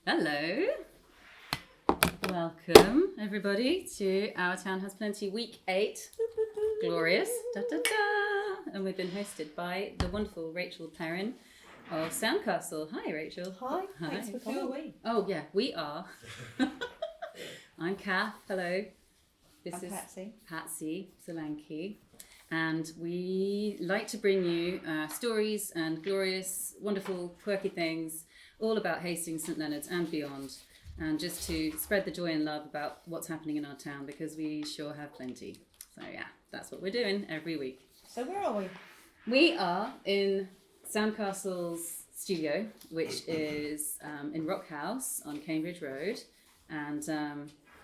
Hello. Welcome, everybody, to Our Town Has Plenty Week 8. Glorious. Da, da, da. And we've been hosted by the wonderful Rachael Perrin of Soundcastle. Hi, Rachel. Hi. Thanks for coming. Who are we? Oh, yeah, we are. I'm Caf. Hello. This I'm is Patsy. Solanki. And we like to bring you stories and glorious, wonderful, quirky things all about Hastings St Leonards and beyond. And just to spread the joy and love about what's happening in our town, because we sure have plenty. So yeah, that's what we're doing every week. So where are we? We are in Soundcastle's studio, which is in Rock House on Cambridge Road. And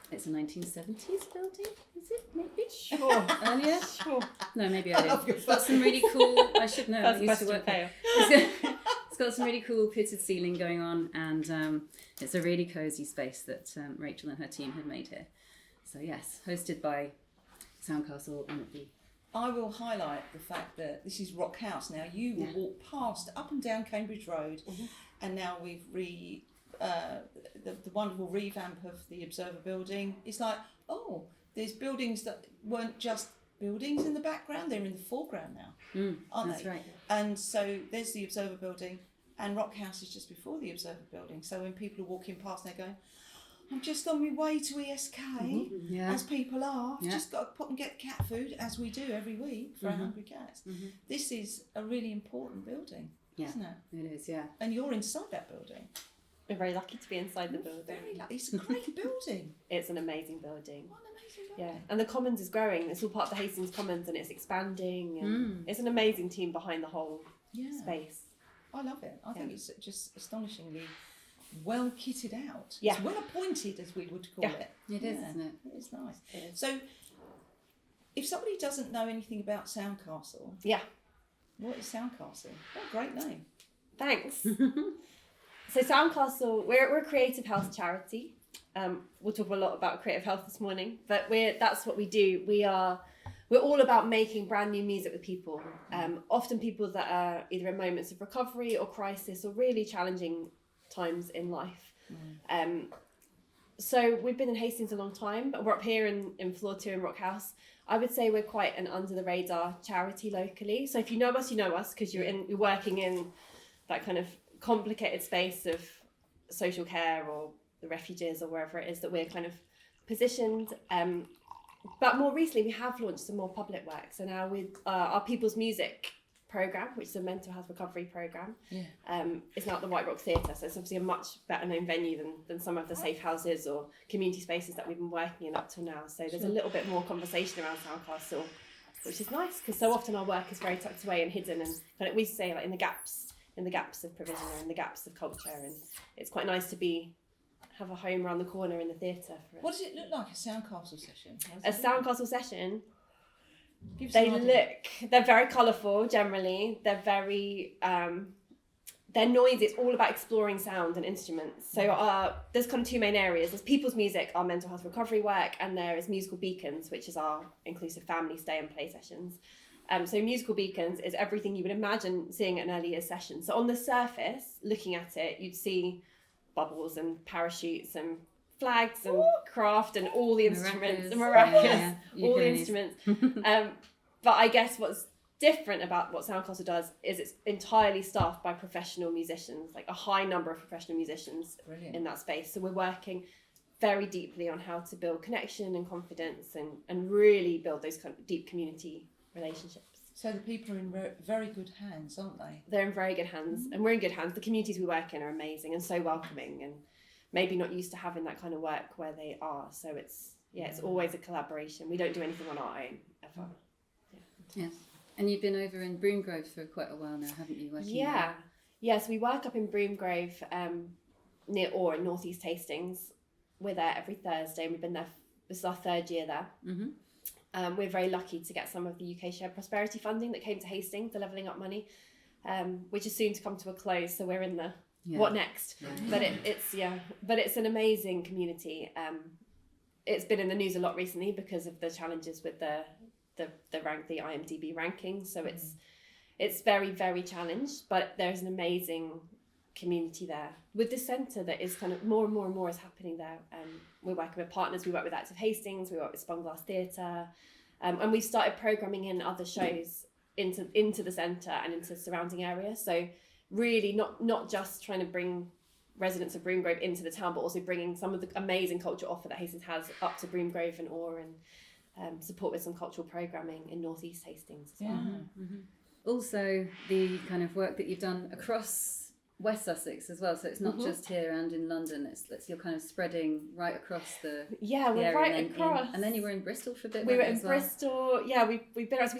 it's a 1970s building, is it? Maybe? Sure. Earlier? Sure. No, maybe earlier. It's got some really cool, I should know, I used to work there. It's got some really cool pitted ceiling going on, and it's a really cosy space that Rachel and her team have made here. So yes, hosted by Soundcastle and I will highlight the fact that this is Rock House. Now you will walk past up and down Cambridge Road, and now we've the wonderful revamp of the Observer building. It's like, oh, there's buildings that weren't just buildings in the background, they're in the foreground now, aren't that's they? right. And so there's the Observer building, and Rock House is just before the Observer building. So when people are walking past, they're going, I'm just on my way to ESK, as people are. I've just got to pop and get cat food, as we do every week for our hungry cats. This is a really important building, isn't it? It is, yeah. And you're inside that building. We're very lucky to be inside the building. Very lucky. It's a great building. It's an amazing building. What an amazing building. Yeah, and the Commons is growing. It's all part of the Hastings Commons, and it's expanding. And it's an amazing team behind the whole space. I love it. I think it's just astonishingly well kitted out. Yeah. It's well appointed, as we would call it. It is, isn't it? It is nice. It is. So, if somebody doesn't know anything about Soundcastle, what is Soundcastle? What a great name. Thanks. So Soundcastle, we're a creative health charity. We'll talk a lot about creative health this morning, but that's what we do. We're all about making brand new music with people. Often people that are either in moments of recovery or crisis or really challenging times in life. So we've been in Hastings a long time, but we're up here in floor 2 in Rock House. I would say we're quite an under the radar charity locally. So if you know us, you know us because you're working in that kind of complicated space of social care or the refuges or wherever it is that we're kind of positioned. But more recently, we have launched some more public work. So now with our People's Music programme, which is a mental health recovery programme, is now at the White Rock Theatre. So it's obviously a much better known venue than some of the safe houses or community spaces that we've been working in up till now. So there's a little bit more conversation around Soundcastle, which is nice because so often our work is very tucked away and hidden, and kind of, we say like in the gaps of provision or in the gaps of culture, and it's quite nice to have a home around the corner in the theatre. What does it look like, a Soundcastle session? A Soundcastle session, they're very colourful generally, they're very, they're noisy, it's all about exploring sound and instruments. So there's kind of 2 main areas. There's People's Music, our mental health recovery work, and there is Musical Beacons, which is our inclusive family stay and play sessions. So Musical Beacons is everything you would imagine seeing at an early years session. So on the surface, looking at it, you'd see bubbles and parachutes and flags and craft and all the instruments, the maracas, all the instruments. But I guess what's different about what Soundcastle does is it's entirely staffed by professional musicians, like a high number of professional musicians in that space. So we're working very deeply on how to build connection and confidence and really build those kind of deep community relationships. So the people are in very good hands, aren't they? They're in very good hands, and we're in good hands. The communities we work in are amazing and so welcoming, and maybe not used to having that kind of work where they are. So it's always a collaboration. We don't do anything on our own ever. Yes. And you've been over in Broomgrove for quite a while now, haven't you? Yes, we work up in Broomgrove, near Orr in North East Hastings. We're there every Thursday, and we've been there. This is our 3rd year there. We're very lucky to get some of the UK Shared Prosperity funding that came to Hastings, the Levelling Up money, which is soon to come to a close. So we're in the what next? But it's an amazing community. It's been in the news a lot recently because of the challenges with the IMDb ranking. So it's very, very challenged, but there's an amazing community there. With this centre that is kind of more and more is happening there. We're working with partners, we work with Active Hastings, we work with Spun Glass Theatre, and we've started programming in other shows into the centre and into the surrounding areas. So really not just trying to bring residents of Broomgrove into the town, but also bringing some of the amazing cultural offer that Hastings has up to Broomgrove and Orr, and support with some cultural programming in North East Hastings as well. Mm-hmm. Also, the kind of work that you've done across West Sussex as well. So it's not just here and in London. It's you're kind of spreading right across the we're area, right across. And then you were in Bristol for a bit. We were in as well. Bristol. Yeah, we've been around. So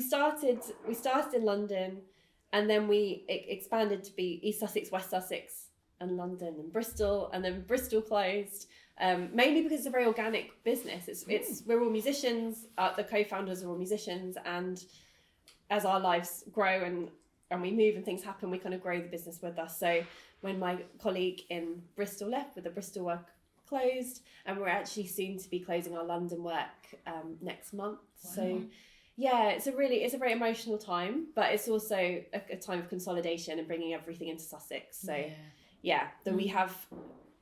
we started in London, and then we expanded to be East Sussex, West Sussex, and London and Bristol, and then Bristol closed. Mainly because it's a very organic business. We're all musicians. The co-founders are all musicians, and as our lives grow and we move and things happen, we kind of grow the business with us. So when my colleague in Bristol left, with the Bristol work closed, and we're actually soon to be closing our London work next month. Wow. So yeah, it's a very emotional time, but it's also a time of consolidation and bringing everything into Sussex. So we have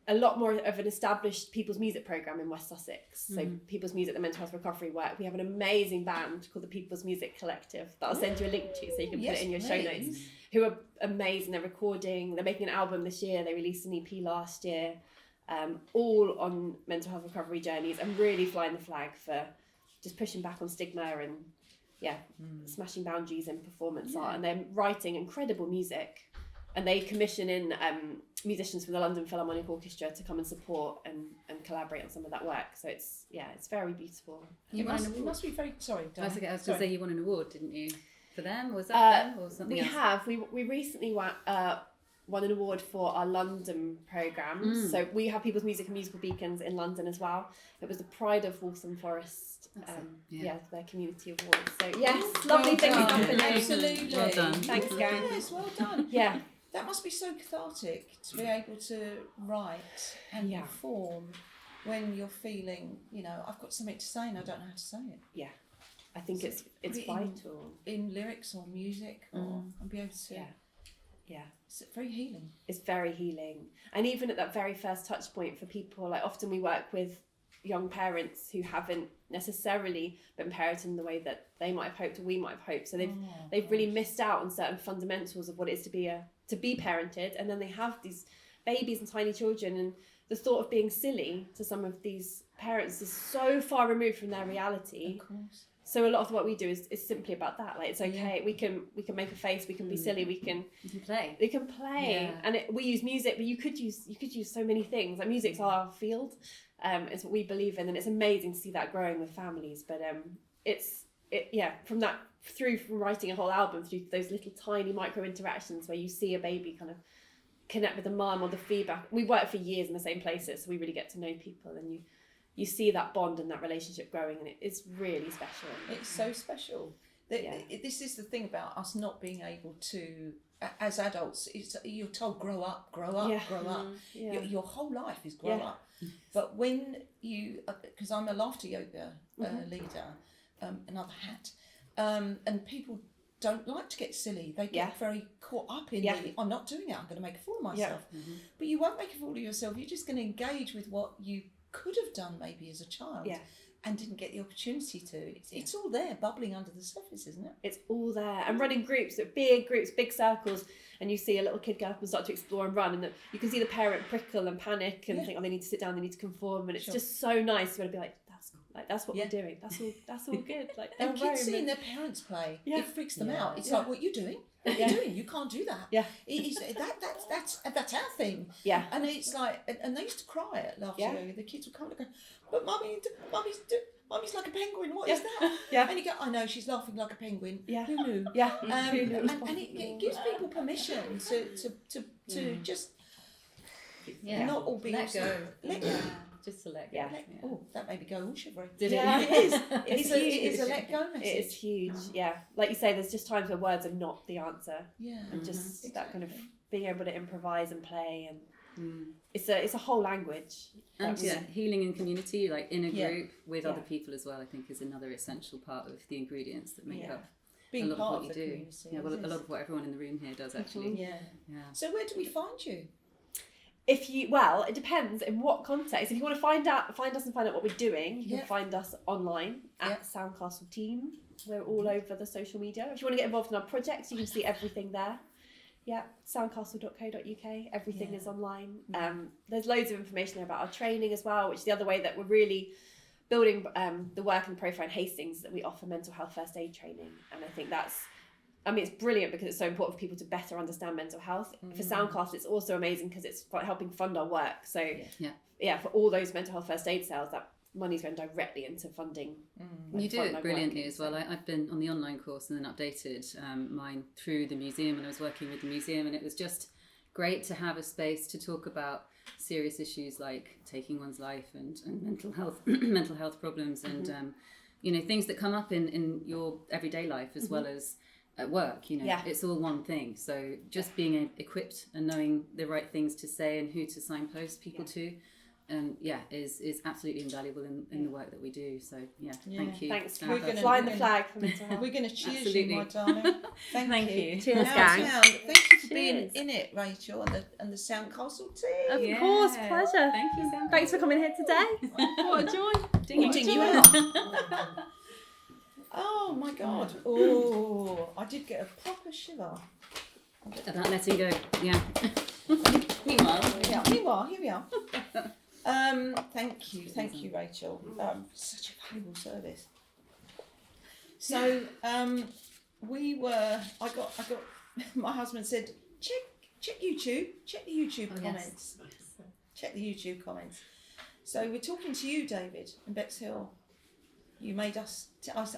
a lot more of an established people's music programme in West Sussex. So people's music, the mental health recovery work. We have an amazing band called the People's Music Collective that I'll send you a link to so you can put it in your show notes, who are amazing. They're making an album this year. They released an EP last year, all on mental health recovery journeys, and really flying the flag for just pushing back on stigma and smashing boundaries in performance art. And they're writing incredible music. And they commission in musicians from the London Philharmonic Orchestra to come and support and collaborate on some of that work. So it's very beautiful. It must be very... Sorry, I was going to say you won an award, didn't you? For them? Was that them or something else? We recently won an award for our London programme. So we have People's Music and Musical Beacons in London as well. It was the Pride of Waltham Forest, their community award. So yes, lovely things happening. Absolutely. Well done. Thanks, Gary. Yes, well done. Yeah. That must be so cathartic to be able to write and perform when you're feeling, I've got something to say and I don't know how to say it. Yeah. I think it's vital. In lyrics or music and be able to... Yeah. It's very healing. It's very healing. And even at that very first touch point for people, like often we work with young parents who haven't necessarily been parented in the way that they might have hoped or we might have hoped. So they've really missed out on certain fundamentals of what it is to be parented, and then they have these babies and tiny children, and the thought of being silly to some of these parents is so far removed from their reality. Of course. So a lot of what we do is simply about that. Like, it's okay. We can make a face. We can be silly. We can play. We can play, and we use music, but you could use so many things. Like, music's our field. It's what we believe in, and it's amazing to see that growing with families. But from writing a whole album through those little tiny micro interactions where you see a baby kind of connect with the mum, or the feedback. We work for years in the same places, so we really get to know people, and you see that bond and that relationship growing, and it's really special. It's so special. This is the thing about us not being able to, as adults, you're told grow up, grow up. Yeah. Your whole life is grow up. But when you, because I'm a laughter yoga leader, another hat, and people don't like to get silly. They get very caught up in I'm not doing it, I'm going to make a fool of myself. But you won't make a fool of yourself. You're just going to engage with what you could have done maybe as a child and didn't get the opportunity to. It's all there, bubbling under the surface, isn't it? It's all there. And running groups, big circles, and you see a little kid go up and start to explore and run, and you can see the parent prickle and panic and think, oh, they need to sit down, they need to conform, and it's just so nice to be like, that's what we're doing. That's all good. Like, and kids seeing their parents play, it freaks them out. It's like, what are you doing? What are you doing? You can't do that. Yeah. That's our thing. Yeah. And it's like, and they used to cry at laughter yoga. The kids would come and go, but Mummy's like a penguin. What is that? Yeah. And you go, I know, she's laughing like a penguin. Yeah. Who knew? Yeah. And it gives people permission to just not all be let go. Let go. Just to let go. Yeah. Oh, that made me go all shivery. Did yeah, it? It is. It is a let go message. It is huge. Yeah. Like you say, there's just times where words are not the answer. Yeah. And just that kind of being able to improvise and play, and it's a whole language. And healing in community, like in a group with other people as well, I think is another essential part of the ingredients that make up being a lot part of what you do. Community. Yeah, well, a lot of what everyone in the room here does actually. Yeah. So where do we find you? it depends in what context. If you want to find us and find out what we're doing, you can find us online at Soundcastle Team. We're all over the social media. If you want to get involved in our projects, you can see everything there. Yeah, soundcastle.co.uk. Everything is online. There's loads of information there about our training as well, which is the other way that we're really building the work and the profile in Hastings, that we offer mental health first aid training. And I think it's brilliant because it's so important for people to better understand mental health. For Soundcastle, it's also amazing because it's helping fund our work. So for all those mental health first aid sales, that money's going directly into funding. You do it brilliantly as well. I've been on the online course and then updated mine through the museum when I was working with the museum, and it was just great to have a space to talk about serious issues like taking one's life and mental health problems and things that come up in your everyday life as well as at work. It's all one thing. So just being equipped and knowing the right things to say and who to signpost people to is absolutely invaluable in the work that we do. So thank you. Thanks for flying the flag for mental health. We're going to cheers you, my darling. Thank you. Cheers, gang. Thank you for being in it, Rachel, and the Soundcastle team. Of course, pleasure. Thank you, Sam. Thanks for coming here today. What a joy. Ding you out. Oh my God. Oh, I did get a proper shiver. About letting go. Yeah. Meanwhile, here we are. Thank you, Rachel. Such a valuable service. So, I got. My husband said, check YouTube, check the YouTube comments, check the YouTube comments. So we're talking to you, David, in Bexhill. You made us.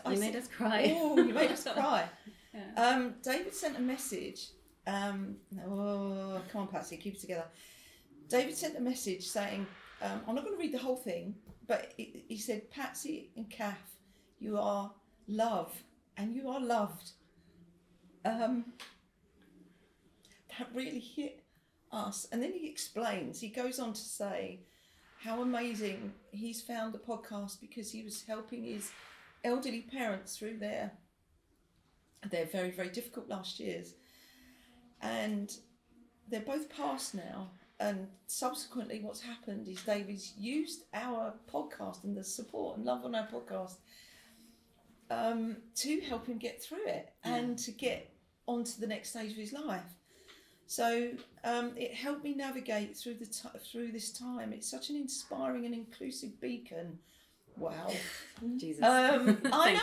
You made us cry. Oh, you made us cry. David sent a message. Come on, Patsy, keep it together. David sent a message saying, I'm not going to read the whole thing, but he said, Patsy and Caf, you are love and you are loved. That really hit us. And then he goes on to say how amazing he's found the podcast because he was helping his elderly parents through their very, very difficult last years. And they're both passed now. And subsequently what's happened is David's used our podcast and the support and love on our podcast to help him get through it and to get onto the next stage of his life. So it helped me navigate through through this time. It's such an inspiring and inclusive beacon. Wow. Jesus. I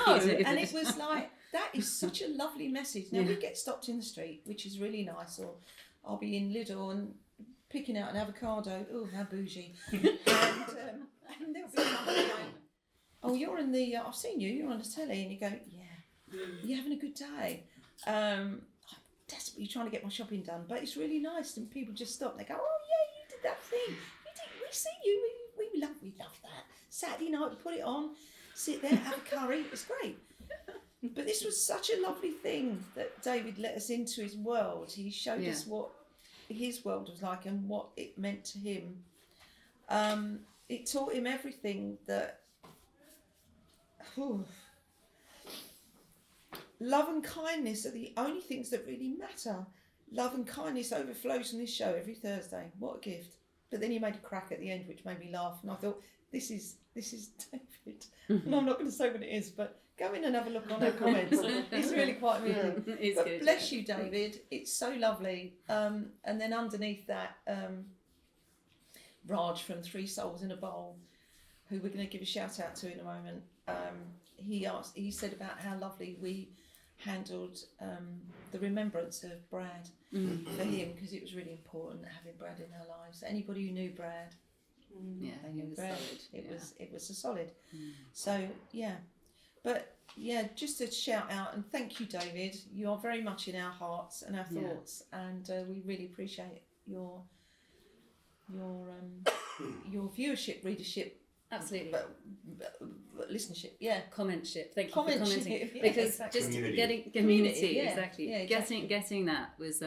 know. And it was like, that is such a lovely message. Now we get stopped in the street, which is really nice, or I'll be in Lidl and picking out an avocado. Oh, how bougie. and there'll be someone going, oh, you're in the, I've seen you, you're on the telly. And you go, yeah, you're having a good day. I'm desperately trying to get my shopping done, but it's really nice. And people just stop. They go, oh, yeah, you did that thing. We see you. We love that. Saturday night, we put it on, sit there, have a curry. It's great. But this was such a lovely thing that David let us into his world. He showed us what his world was like and what it meant to him. It taught him everything that love and kindness are the only things that really matter. Love and kindness overflows from this show every Thursday. What a gift. But then he made a crack at the end which made me laugh, and I thought, this is David. And I'm not going to say what it is, but go in and have a look on our comments. It's really quite amusing. But good, bless you, David. It's so lovely. And then underneath that, Raj from Three Souls in a Bowl, who we're going to give a shout out to in a moment. He said about how lovely we handled the remembrance of Brad for him, because it was really important having Brad in our lives. Anybody who knew Brad, they knew Brad. It was a solid. So but just to shout out and thank you, David. You are very much in our hearts and our thoughts, and we really appreciate your viewership, readership. Absolutely. But listenership, commentship. Thank you for Commentship, commenting. yeah, Because exactly. just Community. getting community, Yeah, exactly. yeah, exactly. Getting that was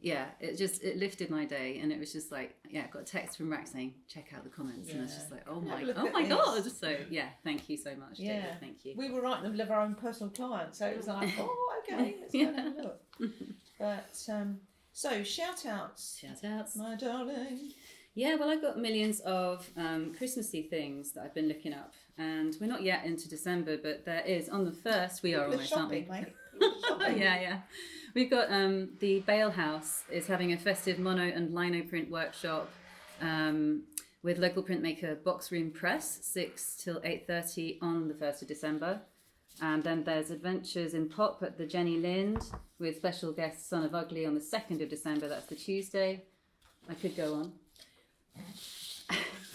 it lifted my day, and it was just like, I got a text from Rack saying, check out the comments, and I was just like, oh my god. So thank you so much, David. Thank you. We were writing them of our own personal clients, so it was like, oh, okay, let's go and have a look. But So, shout-outs. Shout-outs. My darling. Yeah, well, I've got millions of Christmassy things that I've been looking up, and we're not yet into December, but there is, on the 1st, we are The almost, aren't we? shopping, mate. Yeah. We've got the Bale House is having a festive mono and lino print workshop with local printmaker Box Room Press, 6 till 8:30 on the 1st of December. And then there's Adventures in Pop at the Jenny Lind with special guest Son of Ugly on the 2nd of December, that's the Tuesday. I could go on.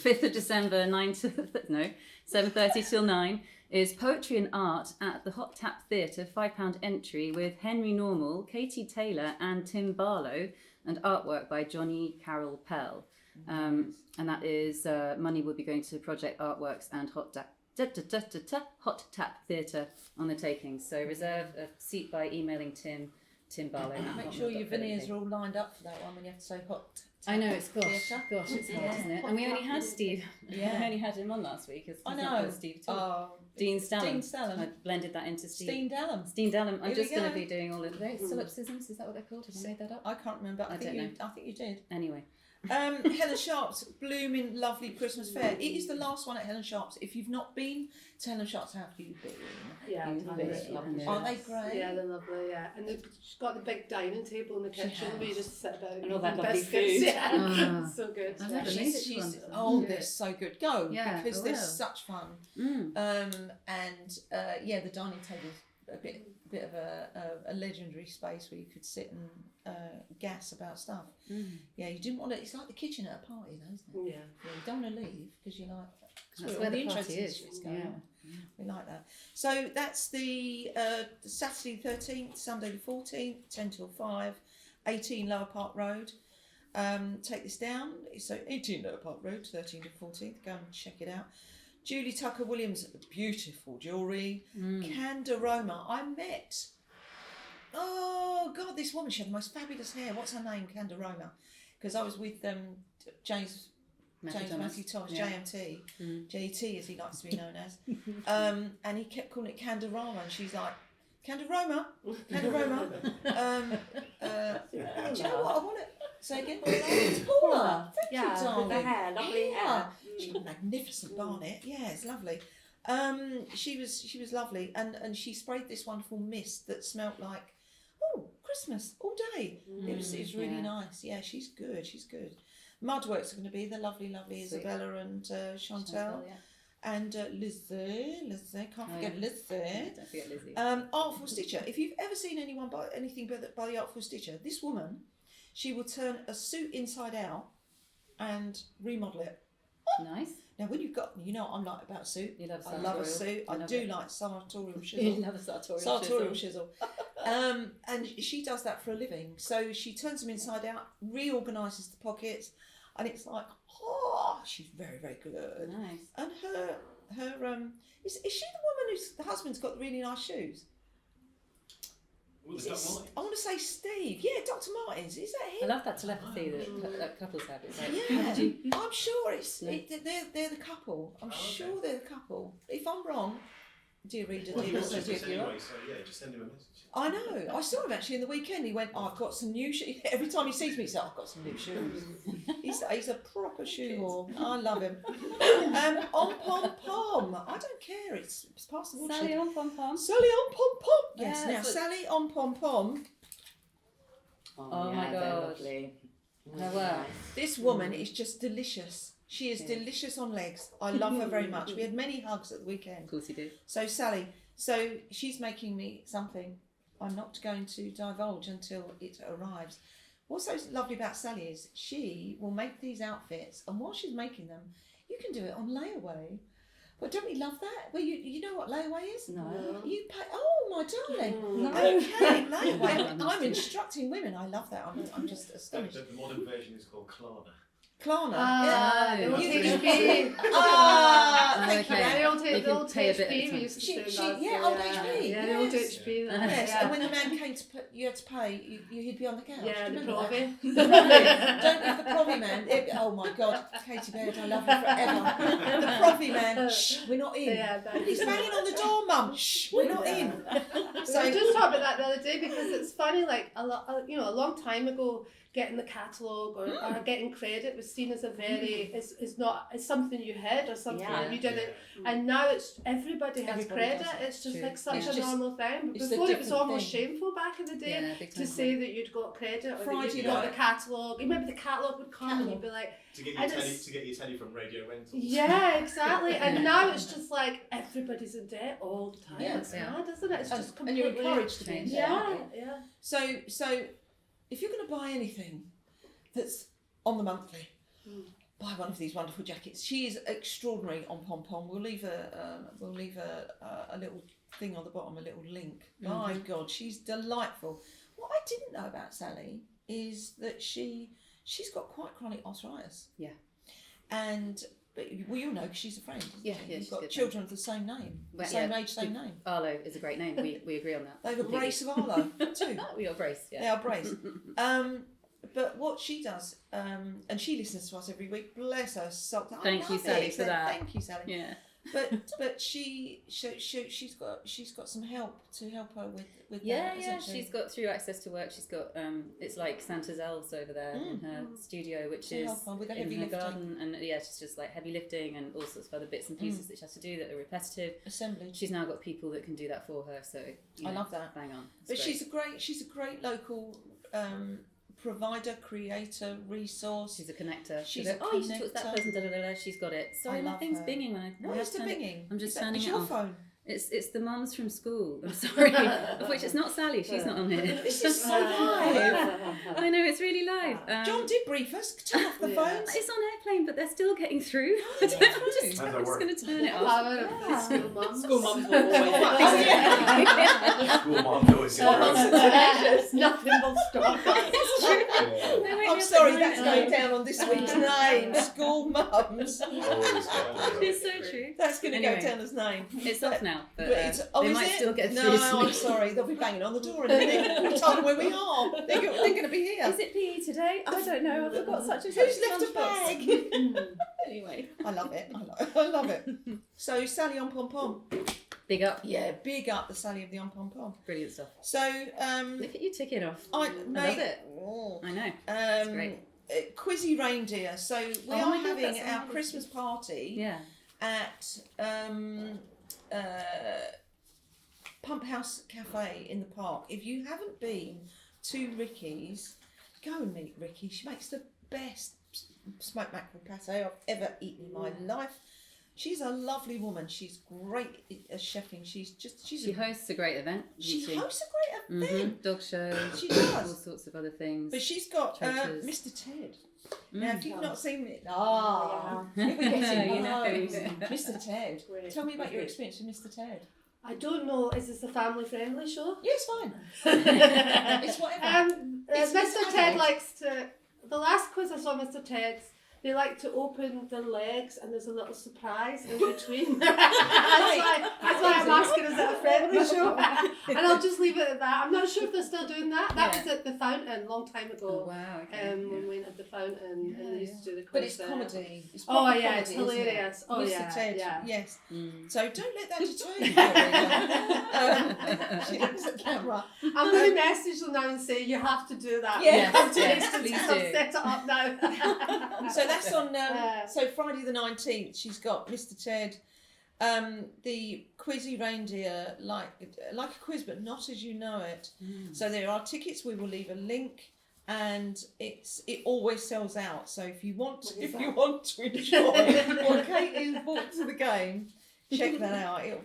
5th of December, 7:30 till 9 is Poetry and Art at the Hot Tap Theatre, £5 entry with Henry Normal, Katie Taylor and Tim Barlow, and artwork by Johnny Carroll Pell. And that is, money will be going to Project Artworks and Hot Tap Theatre on the takings. So reserve a seat by emailing Tim Barlow. Make sure your veneers are all lined up for that one when you have to say hot. I know, it's gosh, it's hard, Yeah. isn't it? And we only had Steve. Yeah. We only had him on last week. I know. Steve too. Dean Stallum. I blended that into Steve. Steen Dallum. I'm Here just we going to go. be doing all of those solipsisms. Is that what they're called? Have I made that up? I can't remember. I don't know. I think you did. Anyway. Helen Sharpe's blooming lovely Christmas fair. It is the last one at Helen Sharpe's. If you've not been to Helen Sharpe's, how have you been? Yeah, You've lovely. been. Lovely. Aren't they great? Yeah, they're lovely. Yeah, and she's got the big dining table in the kitchen where you just sit about And all that eating lovely biscuits. food. Yeah, Ah. it's so good. I've never been. She's One. they're so good. Go, Yeah, because I they're will. such fun. The dining table's a bit of a legendary space where you could sit and gas about stuff. Yeah, you didn't want to. It's like the kitchen at a party, though, isn't it? Yeah. Yeah, you don't want to leave because you're like. That's where the party is. Shit's going Yeah. on. We like that. So that's the Saturday 13th, Sunday the 14th, 10 till 5, 18 Lower Park Road. Take this down. So 18 Lower Park Road, 13th to 14th. Go and check it out. Julie Tucker Williams, beautiful jewellery. Candaroma. I met. Oh God, this woman. She had the most fabulous hair. What's her name? Candaroma. Because I was with James Matthew Thomas, Yeah. JMT, JT as he likes to be known as, and he kept calling it Candaroma, and she's like, Candaroma. Do you know what I want to say again? It's Paula. Thank you, darling. with the hair, lovely hair. She's a magnificent barnet. Yeah, it's lovely. She was lovely, and she sprayed this wonderful mist that smelt like Christmas all day. It was really nice. Yeah, she's good. Mudworks are going to be the lovely Isabella and Chantal. Yeah. And Lizzie, can't forget Lizzie. Don't forget Lizzie. Artful Stitcher. If you've ever seen anyone buy anything by the Artful Stitcher, this woman, she will turn a suit inside out and remodel it. Nice. Now, when you've got, you know what I'm like about a suit. You love I love a sartorial. suit. I love do it. like sartorial You shizzle. love a sartorial Sartorial chisel. shizzle. And she does that for a living. So she turns them inside out, reorganises the pockets, and it's like, she's very, very good. Nice. And her is she the woman whose the husband's got really nice shoes? I want to say Steve. Yeah, Dr. Martens. Is that I him? love that telepathy that couples have. It's like, Yeah, I'm sure No. they're the couple. I'm sure they're the couple. If I'm wrong, dear reader, dear listener, dear viewer. Anyway, so yeah, just send him a message. I know. I saw him actually in the weekend. He went, I've got some new shoes. Every time he sees me, he says, I've got some new shoes. He's a proper shoe whore. I love him. On Pom Pom. I don't care. It's past the watershed. Sally on Pom Pom. Sally on Pom Pom. Yes. Yeah, Now, that's Sally on Pom Pom. Oh my they're God. lovely. Oh, wow. This woman is just delicious. She is delicious on legs. I love her very much. We had many hugs at the weekend. Of course you do. So Sally, she's making me something I'm not going to divulge until it arrives. What's so lovely about Sally is she will make these outfits, and while she's making them, you can do it on layaway. But don't we love that? Well, you know what layaway is? No. You pay. Oh my darling. No. Okay, layaway. I'm instructing women. I love that. I'm just astonished. The modern version is called Klarna. Klarna. The old You- HB. Thank you. Okay. The old, You the can old pay a bit HB at a we time. used to She- send she- us. yeah, old HB, Yeah, the old yes. HB. Yes, Yeah. and when the man came to put, you had to pay, he'd be on the couch. Yeah, Do you the remember that? Provi. The Provi. Don't give the Provi man. Oh my God, Katy Baird, I love you forever. The Provi man. Shh, we're not in. Yeah, that He's is- banging on the door, Mum. Shh, we're not in. So we just talked about that the other day because it's funny. Like a long time ago, getting the catalogue or getting credit was seen as a very it's something you had or something that you didn't. And now it's everybody has Everybody credit. does it. It's just True. like such It's a just- normal thing. But it's a before it was different almost thing. shameful back in the day Yeah, big to time. say that you'd got credit or that Friday you'd got night. the catalogue. You remember the catalogue would come and you'd be like, To get And your it's- telly from Radio Rentals. yeah, exactly. And now it's just like everybody's in debt all the time. Yeah. It's mad, isn't it? It's just And you're completely. encouraged to be in Yeah. there. Yeah. So if you're going to buy anything that's on the monthly, buy one of these wonderful jackets. She is extraordinary on Pom Pom. We'll leave a little thing on the bottom, a little link. My God, she's delightful. What I didn't know about Sally is that she's got quite chronic arthritis. Yeah. But you know, because she's a friend. Isn't Yeah, she? yeah, You've she's a got good children of the same name, Well, same yeah, age, same we- name. Arlo is a great name. We agree on that. They have a completely. brace of Arlo too. We got a brace. They Yeah. are braced. But what she does, and she listens to us every week. Bless her soul. I Thank you, love Sally, it. for that. Thank you, Sally. Yeah. But she's got some help to help her with Yeah, that. yeah. Essentially. She's got through access to work. She's got it's like Santa's elves over there in her studio, which To is help her with the in heavy her lifting. garden, and yeah, she's just like heavy lifting and all sorts of other bits and pieces that she has to do that are repetitive. Assembly. She's now got people that can do that for her, so you I know, love that. Bang on. But It's great. she's a great local provider, creator, resource. She's a connector. She's She'll a go, oh, you should talk to that connector. person. Da, da, da, da. She's got it. Sorry, my love thing's her. binging when I. What is the turn it- binging? I'm just Is that- turning is it your off. phone? It's the mums from school. I'm sorry, of which it's not Sally. She's not on here. This is so live. I know it's really live. John did brief us. Turn off the phones. It's on airplane, but they're still getting through. I'm just How's that going work? to turn it off. School mums. School mums will always School mom always Nothing will stop us. It's true. No, wait, I'm you sorry, have to that's mind going it. down on this week's name. School mums. It's so true. That's going to Anyway. go down as name. It's off now, but Oh, they is might it? still get no, through to I'm me. sorry. They'll be banging on the door in a minute. We told them where we are. They're going to be here. Is it PE today? I don't know. I forgot such a Who's left a bag? Anyway, I love it. I love it. So Sally on Pom Pom. big up. Yeah, big up the Sally of the on Pom Pom. Brilliant stuff. So Look at you ticking off. I love it. Oh. I know. Um, great. Quizzy Reindeer. So we Oh are my God, having that's our amazing. Christmas party Yeah. at PUMPHOUSE Cafe in the park. If you haven't been to Ricky's, go and meet Ricky. She makes the best smoked mackerel pate I've ever eaten in my life. She's a lovely woman. She's great at chefing. She hosts a great event. She doesn't hosts a great event. Dog show. She does. All sorts of other things. But she's got Churches. Mr. Ted. Now, if you've not seen it, you know. Mr. Ted. Tell me about your experience with Mr. Ted. I don't know. Is this a family friendly show? Yes, fine. It's whatever. It's Mr. Mr. Ted Adult. likes to. The last quiz I saw Mr. Ted's, they like to open their legs and there's a little surprise in between. that's why I'm asking, is it a friendly show? And I'll just leave it at that. I'm not sure if they're still doing that. That was at the Fountain a long time ago. Oh, wow. Okay. When we went at the Fountain and they used to do the quiz But it's there. comedy. It's Oh proper yeah, it's comedy, isn't it? hilarious. Oh Mr. yeah, Ted, yeah. yes. Mm. So don't let that deter you. She looks at the camera. I'm going to message them now and say you have to do that. Yes, I'm yes, please I'll do. set it up now. So that's on. Yeah. So Friday the 19th, she's got Mr. Ted, the Quizzy Reindeer, like a quiz, but not as you know it. So there are tickets. We will leave a link, and it always sells out. So if you want to enjoy what Katie has brought to the game, check that out. It'll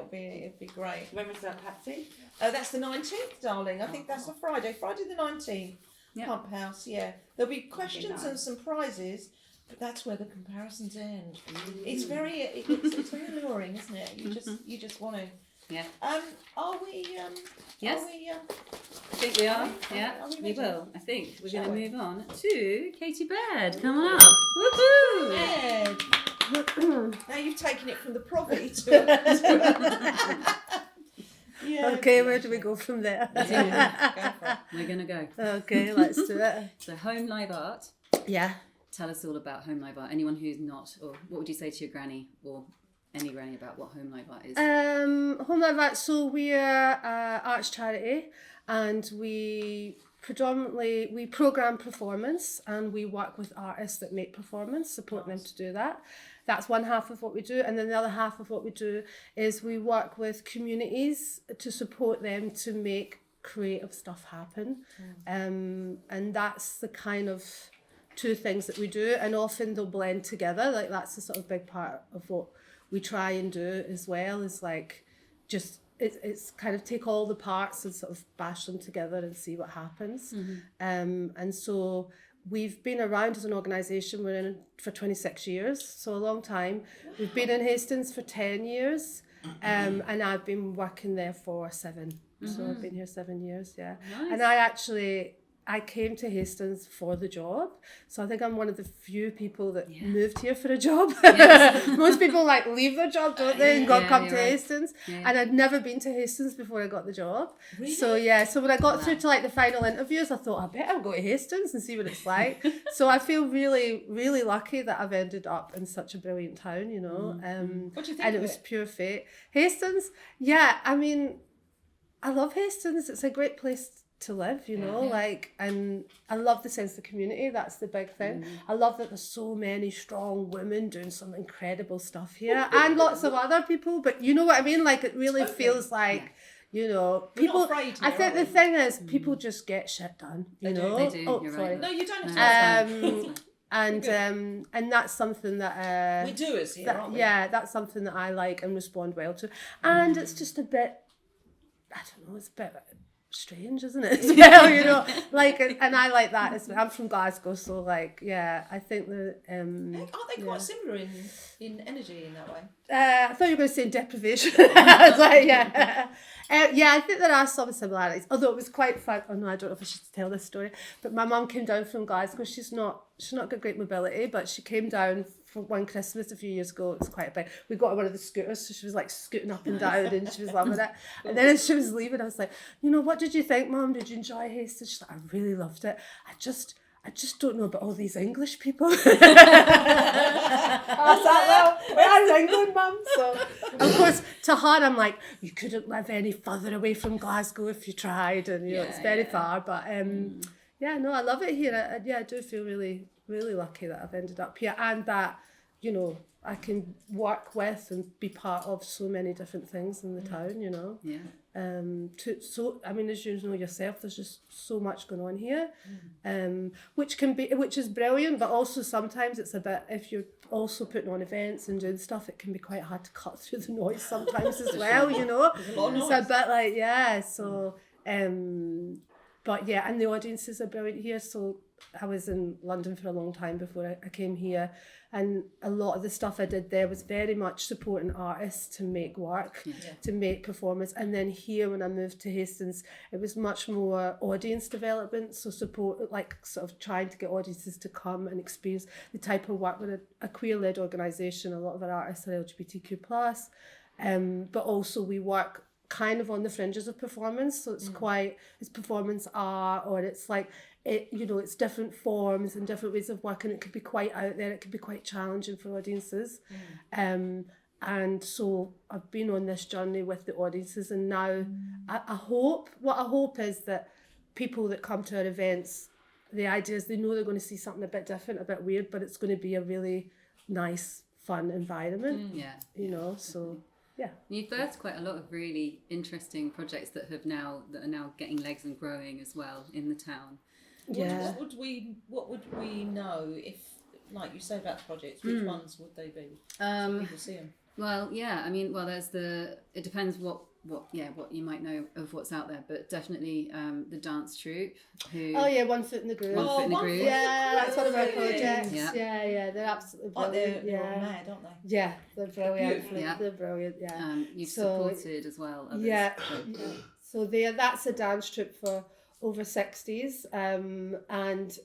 be great. When was that, Patsy? That's the 19th, darling. I think that's a Friday the 19th. Yeah. PUMPHOUSE, yeah. There'll be questions nice. and some prizes, but that's where the comparisons end. It's very alluring, isn't it? You just want to Yeah. Are we? Yes. Are we, I think we are. Yeah, Are we we ready? will. I think we're Shall going to we? move on to Katy Baird. Come on up. Woohoo! Ed. Now you've taken it from the property to. Yeah. Okay, where do we go from there? Go for it. We're going to go. Okay, let's do it. So, home live art. Yeah. Tell us all about home live art. Anyone who's not, or what would you say to your granny or any granny about what home live art is? Home Live Art, so we're an arts charity, and we program performance, and we work with artists that make performance, support them to do that. That's one half of what we do, and then the other half of what we do is we work with communities to support them to make creative stuff happen. And that's the kind of two things that we do, and often they'll blend together. Like, that's the sort of big part of what we try and do as well, is like just it's kind of take all the parts and sort of bash them together and see what happens. And so we've been around as an organisation. We're in for 26 years, so a long time. We've been in Hastings for 10 years, and I've been working there for 7. So I've been here 7 years, yeah. Nice. And I came to Hastings for the job, so I think I'm one of the few people that moved here for a job. Yes. Most people like leave their job, don't they, and come to right. Hastings. Yeah. And I'd never been to Hastings before I got the job. Really? So so when I got through to like the final interviews, I thought I better go to Hastings and see what it's like. So I feel really, really lucky that I've ended up in such a brilliant town, you know. What do you think And of it was it? pure fate. Hastings, yeah, I mean, I love Hastings. It's a great place to live, you know, like, and I love the sense of community. That's the big thing. I love that there's so many strong women doing some incredible stuff here, and lots of other people, but you know what I mean, like, it really feels like, you know, We're not people, afraid I here, think are the we? thing is people just get shit done, you know. They do, Oh, you're sorry. right. No, you don't No, have that's to. fine. And that's something that We do us here, aren't we? yeah, that's something that I like and respond well to. And it's just a bit, I don't know, it's a bit strange, isn't it? As well, you know, like, and I like that as well. I'm from Glasgow, so like, yeah, I think that Aren't they quite similar in energy in that way? I thought you were going to say deprivation. I was like, yeah. Yeah, I think there are some similarities. Although it was quite fun. Oh no, I don't know if I should tell this story. But my mum came down from Glasgow. She's not got great mobility, but she came down for one Christmas a few years ago. It was quite a big. We got her one of the scooters, so she was like scooting up and down, and she was loving it. And then as she was leaving, I was like, you know, what did you think, Mum? Did you enjoy Hastings? She's like, I really loved it. I just don't know about all these English people. I was like, well, we're in England, Mum. So, of course, to her, I'm like, you couldn't live any further away from Glasgow if you tried. And, you know, it's very far. But, yeah, no, I love it here. I do feel really, really lucky that I've ended up here. And that, you know, I can work with and be part of so many different things in the town, you know. Yeah. I mean, as you know yourself, there's just so much going on here, which is brilliant, but also sometimes it's a bit, if you're also putting on events and doing stuff, it can be quite hard to cut through the noise sometimes as well, you know. There's a lot of It's noise. a bit like, yeah, so, but yeah, and the audiences are brilliant here. So I was in London for a long time before I came here, and a lot of the stuff I did there was very much supporting artists to make work, to make performance. And then here, when I moved to Hastings, it was much more audience development, so support, like sort of trying to get audiences to come and experience the type of work with a queer-led organisation. A lot of our artists are LGBTQ+, but also we work kind of on the fringes of performance, so it's it's performance art, or it's like, it, you know, it's different forms and different ways of working. It could be quite out there, it could be quite challenging for audiences. And so I've been on this journey with the audiences, and now I hope is that people that come to our events, the idea is they know they're going to see something a bit different, a bit weird, but it's going to be a really nice, fun environment. You know, so yeah. You've birthed quite a lot of really interesting projects that are now getting legs and growing as well in the town. Yeah. What would we know if, like you say about the projects, which ones would they be? So people see them. Well, yeah, I mean, there's it depends what what you might know of what's out there, but definitely the dance troupe. Who? Oh yeah, One Foot in the Groove. One Foot in the Groove. Yeah, that's one of our Brilliant. projects. Yeah. Yeah, they're absolutely Like brilliant. they're all Yeah, mad, aren't they? yeah, they're brilliant. Beautiful. Yeah. They're brilliant. Yeah. You've So, supported as well. Others. Yeah. So that's a dance troupe for over 60s, and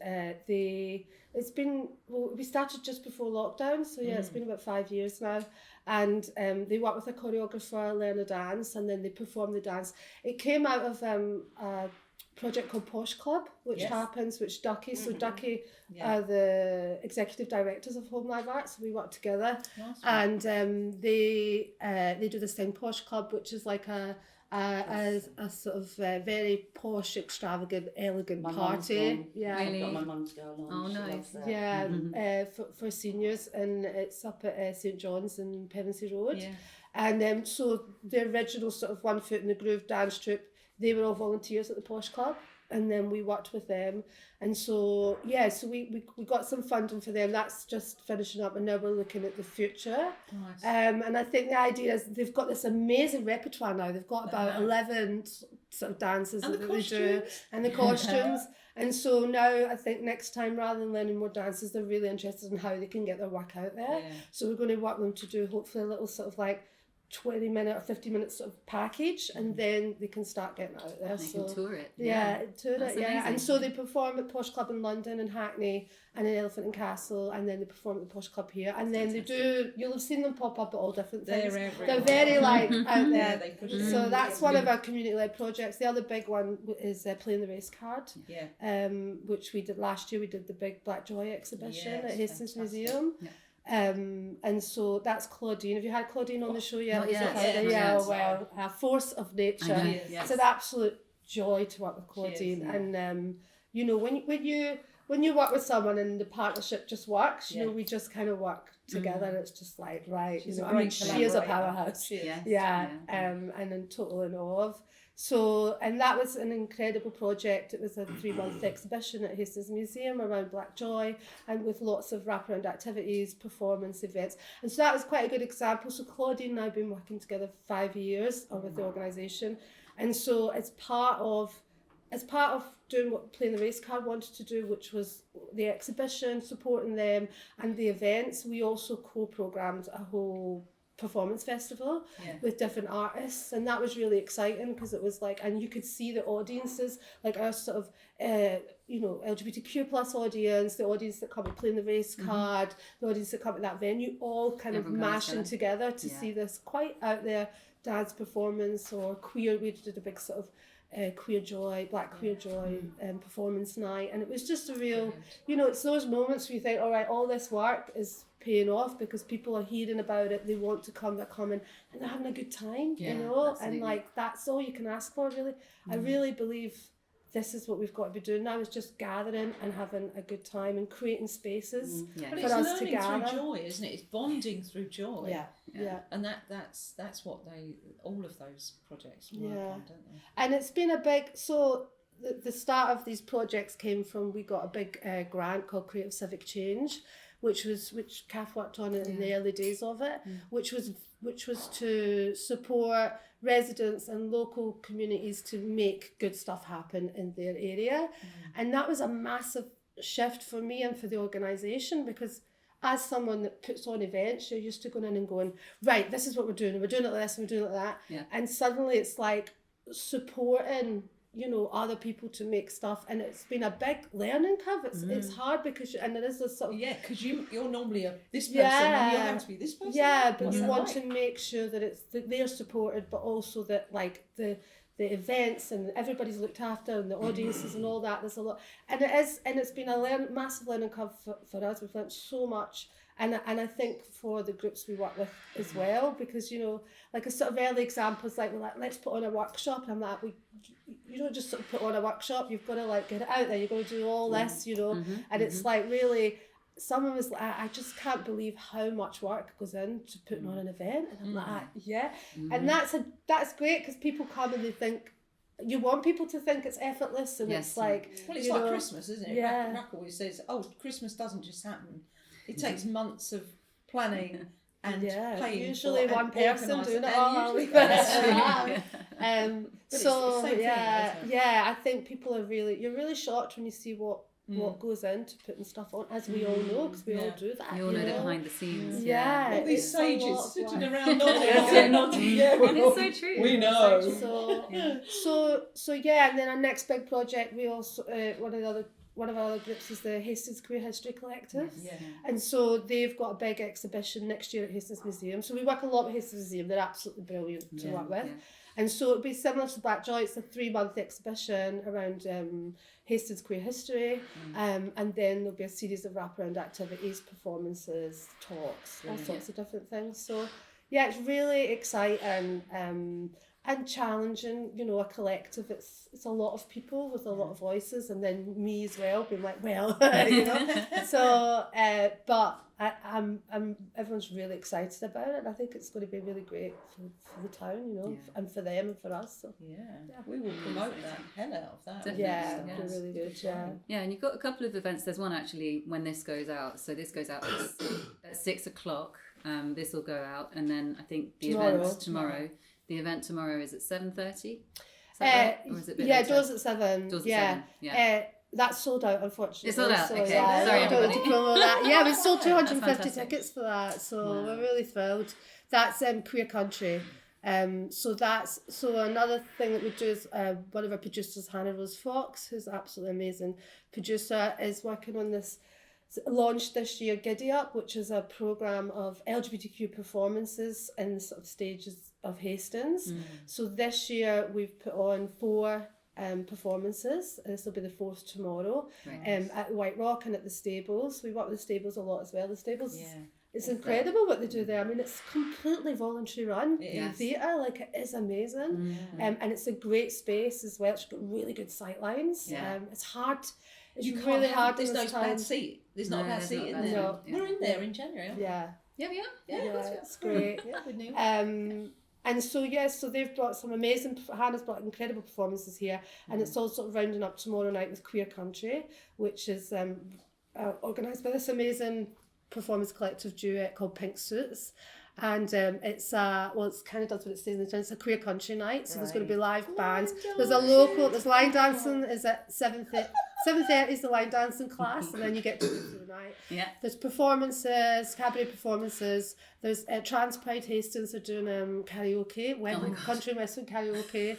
we started just before lockdown, so yeah, it's been about 5 years now, and they work with a choreographer, learn a dance, and then they perform the dance. It came out of a project called Posh Club, which Ducky, so Ducky are the executive directors of Home Live Arts, so we work together, and they do this thing, Posh Club, which is like a sort of very posh, extravagant, elegant party. Yeah, Really? Got my mum to go along. Oh, She nice. loves that. yeah, for seniors, and it's up at St John's in Pevensey Road. Yeah. And so the original sort of One Foot in the Groove dance troupe, they were all volunteers at the Posh Club, and then we worked with them, and so we got some funding for them. That's just finishing up, and now we're looking at the future. Nice. And I think the idea is they've got this amazing repertoire now. They've got about 11 sort of dances And that the they do, and the costumes. And so now I think next time, rather than learning more dances, they're really interested in how they can get their work out there. Yeah. So we're going to work them to do hopefully a little sort of like 20-minute or 50-minute sort of package, and then they can start getting out there. They So can tour it. tour That's it, yeah. amazing. And so they perform at Posh Club in London and Hackney and in Elephant and Castle, and then they perform at the Posh Club here, and then they do, you'll have seen them pop up at all different things. They're They're everywhere. very like out Yeah, there. they push it. So that's one of our community-led projects. The other big one is Playing the Race Card, Yeah. which we did last year. We did the big Black Joy exhibition Yes, at Hastings fantastic. Museum. Yeah. And so that's Claudine. Have you had Claudine on the show yet? Not yet. Yeah, Yes. well, a force of nature. I know, Yes. yes. It's an absolute joy to work with Claudine, yeah. and you know, when you work with someone and the partnership just works, you know, we just kind of work together, and it's just like, right, She's you a know, I mean, great she is a collaborator. powerhouse. She is. Yes. Yeah, and in total in awe of. So, and that was an incredible project. It was a 3-month exhibition at Hastings Museum around Black Joy, and with lots of wraparound activities, performance events. And so that was quite a good example. So Claudine and I have been working together for 5 years with the organisation. And so as part of doing what Playing the Race Card wanted to do, which was the exhibition, supporting them, and the events, we also co-programmed a whole performance festival with different artists, and that was really exciting because it was like, and you could see the audiences, like our sort of LGBTQ plus audience, the audience that come to Playing the Race Card, the audience that come to that venue, all kind Everyone of comes mashing together to see this quite out there dance performance or queer. We did a big sort of Black Queer Joy performance night, and it was just a real, you know, it's those moments where you think, all right, all this work is paying off because people are hearing about it, they want to come, they're coming, and they're having a good time, you know, absolutely. and like that's all you can ask for, really. I really believe this is what we've got to be doing now, is just gathering and having a good time and creating spaces But for it's us to learning gather. through joy, isn't it? It's bonding through joy. Yeah. And that's what all of those projects work on, don't they? And it's been a big, so the start of these projects came from, we got a big grant called Creative Civic Change, which Caf worked on in the early days of it, which was to support residents and local communities to make good stuff happen in their area. And that was a massive shift for me and for the organisation, because as someone that puts on events, you're used to going in and going, right, this is what we're doing, and we're doing it like this, and we're doing it like that. Yeah. And suddenly it's like supporting, you know, other people to make stuff, and it's been a big learning curve. It's hard because and there is this sort of because you're normally this person, and you're having to be this person. but What's you it want like? to make sure that they're supported, but also that like the events and everybody's looked after, and the audiences and all that. There's a lot, and it's been a massive learning curve for us. We've learned so much. And I think for the groups we work with as well, because, you know, like a sort of early examples, like, we're like, let's put on a workshop. And I'm like, you don't just sort of put on a workshop, you've got to like get it out there, you've got to do all this, you know. And it's like really, someone was like, I just can't believe how much work goes into putting on an event. And I'm like, and that's great, because people come and they think, you want people to think it's effortless, and it's like, well, it's you like know, Christmas, isn't it? Yeah. Rachael always says, "Oh, Christmas doesn't just happen. It takes months of planning, and Yeah, paying usually for one and person organising- doing it and all. usually- That's true. But it's So the same thing, yeah, isn't it? yeah, I think people are you're really shocked when you see what goes into putting stuff on, as we all know, because we all Yeah. do that. You all know the behind the scenes. Yeah. All these It's a lot sages of sitting work. around nodding, Yeah. nodding. Yeah, It's so true. we It's know. so true. So yeah, and then our next big project, we also one of our other groups is the Hastings Queer History Collective. Yeah. And so they've got a big exhibition next year at Hastings Museum. So we work a lot with Hastings Museum. They're absolutely brilliant to work with. Yeah. And so it'll be similar to Black Joy. It's a 3-month exhibition around Hastings queer history. And then there'll be a series of wraparound activities, performances, talks, all sorts of different things. So yeah, it's really exciting and challenging, you know, a collective. It's a lot of people with a lot of voices, and then me as well, being like, well, you know. So, but I'm everyone's really excited about it. I think it's going to be really great for the town, you know, and for them and for us. So. Yeah, we will promote that hell out of that. Definitely. Yeah, Yes. they're really good. Yeah. Yeah, and you've got a couple of events. There's one actually when this goes out. So this goes out at 6 o'clock. This will go out, and then I think the event tomorrow. The event tomorrow is at 7:30. Is that right? Or is it a bit later? doors at 7. Doors at yeah. 7, yeah. That's sold out, unfortunately. It's sold out, So, okay. yeah, Sorry, I don't want to everybody. promote that. Yeah, we sold That's 250 fantastic. tickets for that, so Wow. we're really thrilled. That's Queer Country. So another thing that we do is one of our producers, Hannah Rose Fox, who's an absolutely amazing producer, is working on this. Launched this year Giddy Up, which is a programme of LGBTQ performances in the sort of stages of Hastings. So this year we've put on 4 performances, and this will be the 4th tomorrow, at the White Rock and at the Stables. We work with the Stables a lot as well. The Stables, it's incredible what they do there. I mean, it's completely voluntary run theatre, like it is amazing. And it's a great space as well. It's got really good sight lines. It's hard. It's You can't really have, hard. there's in no this bad time. seat. There's not No, a bad there's seat not a in bad there. No. seat. We're in there in January, aren't we? Yeah. Yeah, we are. Yeah, it's great. Yeah, we knew. And so they've brought some amazing. Hannah's brought incredible performances here, and it's all sort of rounding up tomorrow night with Queer Country, which is organised by this amazing performance collective duet called Pink Suits. And it's kind of does what it says in the tin. It's a queer country night, so there's going to be live bands. There's line dancing is at 7:30. 7:30 is the line dancing class, and then you get to go through the night. Yeah. There's performances, cabaret performances. There's Trans Pride Hastings are doing karaoke, country western karaoke.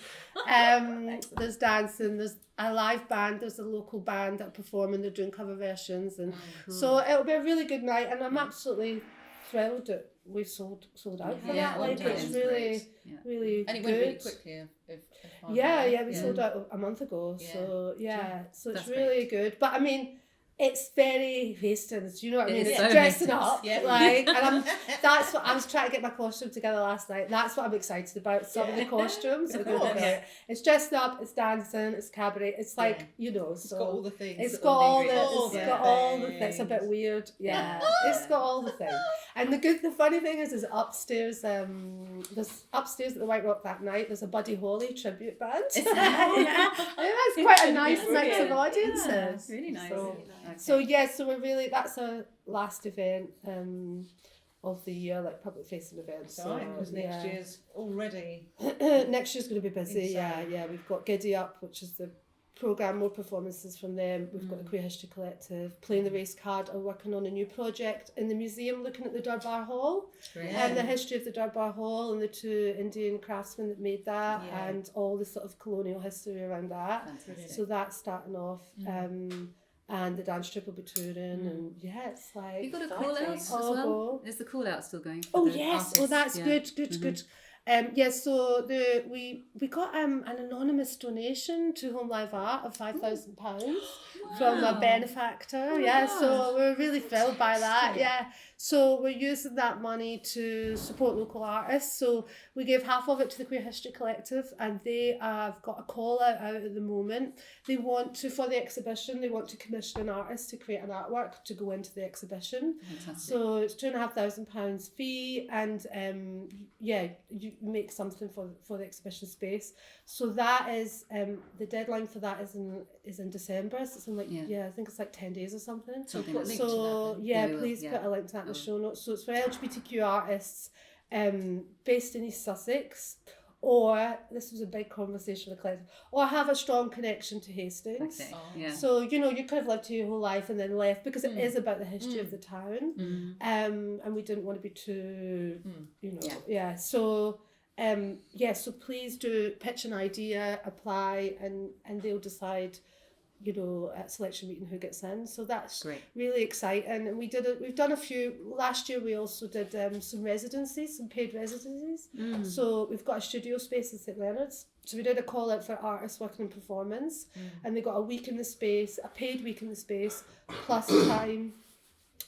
There's dancing. There's a live band. There's a local band that are performing. They're doing cover versions, and so it'll be a really good night. And I'm absolutely thrilled that we've sold out for that. Like it's really, really And it good. went really quickly. We sold out a month ago. Yeah. So so That's it's really good. But I mean, it's very Hastings. You know what I mean? It is It's so dressing Hastings. up, Yeah. like, and that's what I was trying to get my costume together last night. That's what I'm excited about. Some of the costumes. Of are course. good. It's dressed up. It's dancing. It's cabaret. It's like So It's got all the things. It's that got all the. ingredients. It's got all the. It's a bit weird. Yeah. It's got all the things. And the funny thing is upstairs. There's upstairs at the White Rock that night. There's a Buddy Holly tribute band. Is that- I think that's quite a nice Yeah, mix of brilliant. audiences. Yeah, really nice. So, Okay. so we're really, that's our last event of the year, like public facing event. It's all right, because next year's already. Next year's going to be busy. Insane. Yeah. We've got Giddy Up, which is the programme, more performances from them. We've got the Queer History Collective, Playing the Race Card, are working on a new project in the museum looking at the Durbar Hall and the history of the Durbar Hall and the 2 Indian craftsmen that made that and all the sort of colonial history around that. Fantastic. So that's starting off. And the dance troupe will be touring, and it's like. You've got a call out as Oh, well. go. Is the call out still going? Oh for the yes, artists? that's Yeah. good. So we got an anonymous donation to Home Live Art of £5,000 from a benefactor. So we're really thrilled by that. So we're using that money to support local artists. So we gave half of it to the Queer History Collective, and they have got a call out at the moment. They want to, for the exhibition, they want to commission an artist to create an artwork to go into the exhibition. Fantastic. So it's £2,500 fee, and you make something for the exhibition space. So that is the deadline for that is in December. So it's in I think it's like 10 days or something. Something put a like link So to that yeah, we will, please yeah. put a link to that in the show notes. So it's for LGBTQ artists based in East Sussex, or this was a big conversation with the collective, or have a strong connection to Hastings. Okay. Yeah. So, you could have lived here your whole life and then left, because it is about the history of the town. And we didn't want to be too, So, so please do pitch an idea, apply, and they'll decide, at selection meeting who gets in. So that's Great. really exciting. And we've done a few. Last year we also did some residencies, some paid residencies. So we've got a studio space in St Leonards. So we did a call out for artists working in performance, and they got a week in the space, a paid week in the space, plus time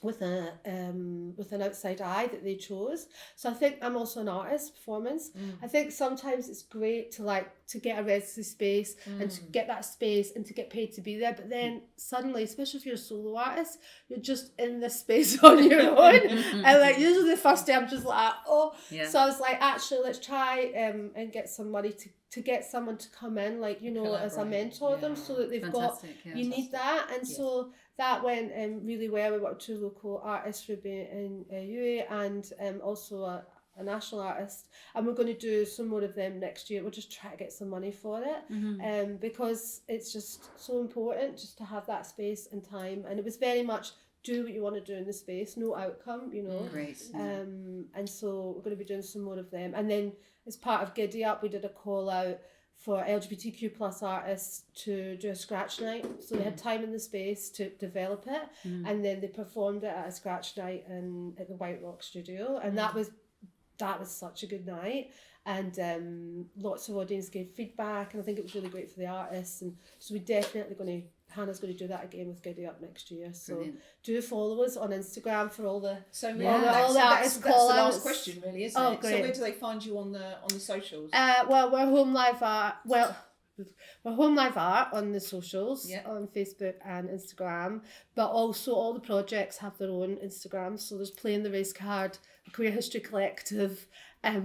with an outside eye that they chose. So I think I'm also an artist, performance. I think sometimes it's great to get a residency space and to get that space and to get paid to be there, but then suddenly, especially if you're a solo artist, you're just in this space on your own. And usually the first day I'm just like, So I was like, actually let's try and get some money to get someone to come in, as a mentor them, so that they've Fantastic, got, you need that. And so that went really well. We worked with 2 local artists, Ruby and Yui, and also a national artist, and we're going to do some more of them next year. We'll just try to get some money for it, because it's just so important just to have that space and time. And it was very much do what you want to do in the space, no outcome, Great. And so we're going to be doing some more of them. And then as part of Giddy Up, we did a call out for LGBTQ plus artists to do a scratch night. So they had time in the space to develop it, and then they performed it at a scratch night at the White Rock Studio, and that was such a good night. And lots of audience gave feedback, and I think it was really great for the artists. And so we're definitely Hannah's going to do that again with Giddy Up next year. So Brilliant. Do follow us on Instagram for all the So artists that's the call-outs. last question, really, isn't it? Great. So where do they find you on the socials? Well, we're Home Live Art. We're Home Live Art on the socials, on Facebook and Instagram, but also all the projects have their own Instagram. So there's Playing the Race Card, Queer History Collective,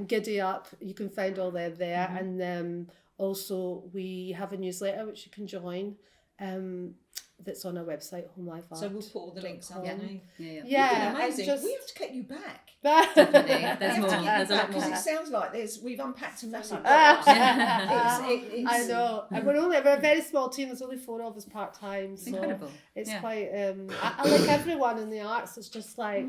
Giddy Up. You can find all them there, and also we have a newsletter which you can join. That's on our website, Home Live Art. So we'll put all the links underneath. Yeah, Amazing. just We have to get you back. Definitely. There's more. There's a lot more. Because it sounds like we've unpacked a massive I know. And we're a very small team. There's only 4 of us part-time. So Incredible. it's quite... I like everyone in the arts. It's just like,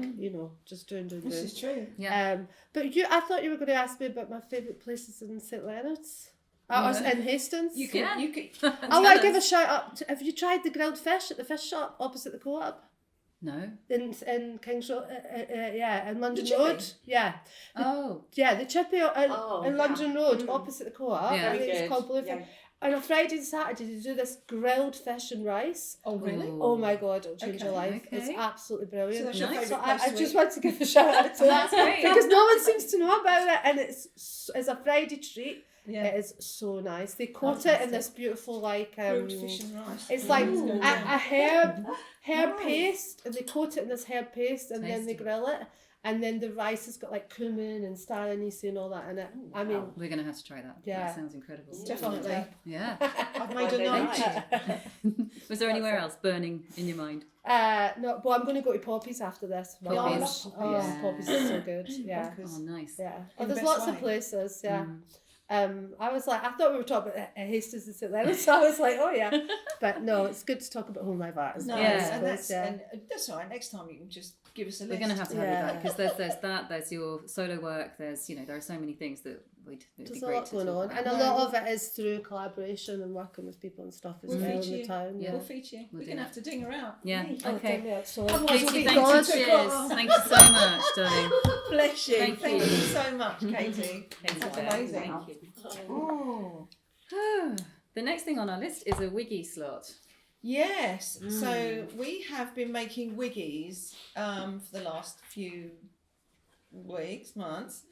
just doing. This is true. Yeah. But I thought you were going to ask me about my favourite places in St Leonards. In Hastings. You could. I want to give a shout out. Have you tried the grilled fish at the fish shop opposite the co-op? No. In King's Road, in London The Road. chippy? Yeah. The chippy in London Road opposite the co-op. Yeah. I think it's called Bluefin. On a Friday and Saturday they do this grilled fish and rice. Oh really? Oh my god, it'll change your life. Okay. It's absolutely brilliant. So that's your favourite I place to just eat? want to give a shout out to that. That's great. Because no one seems to know about it, and it's a Friday treat. Yeah. It is so nice. They coat it in this beautiful Grilled fish and rice. it's like Ooh. a herb paste, and they coat it in this herb paste, and then they Tasty. grill it, and then the rice has got like cumin and star anise and all that in it. I mean, We're going to have to try that. Yeah. That sounds incredible. Definitely. Yeah. I've made a note. Was there anywhere else burning in your mind? no, but I'm going to go to Poppy's after this. Poppy's. Poppy's is so good. Yeah. Oh, nice. Yeah. In the There's best lots way. of places, yeah. I was like, I thought we were talking about Hastings and St Leonards, so I was like, oh yeah. But no, it's good to talk about Home Live Art as well. Yeah. And that's all right. Next time you can just give us a list. We're going to have you back, because there's your solo work, there's, there are so many things that it'd There's be a great lot to going talk on, about. and a lot of it is through collaboration and working with people and stuff as We'll well in feature the you. town. Yeah. We'll feature you. We'll We're do going to that. have to ding her out. Yeah, Oh, okay. damn it, so Otherwise Katy, we'll be thank you, gone. cheers. Thank you so much, darling. Bless you. Thank Thank you. you so much, Katie. Thanks, That's Claire. amazing. Thank you. Oh. The next thing on our list is a Wiggie slot. Yes, so we have been making wiggies for the last few weeks, months,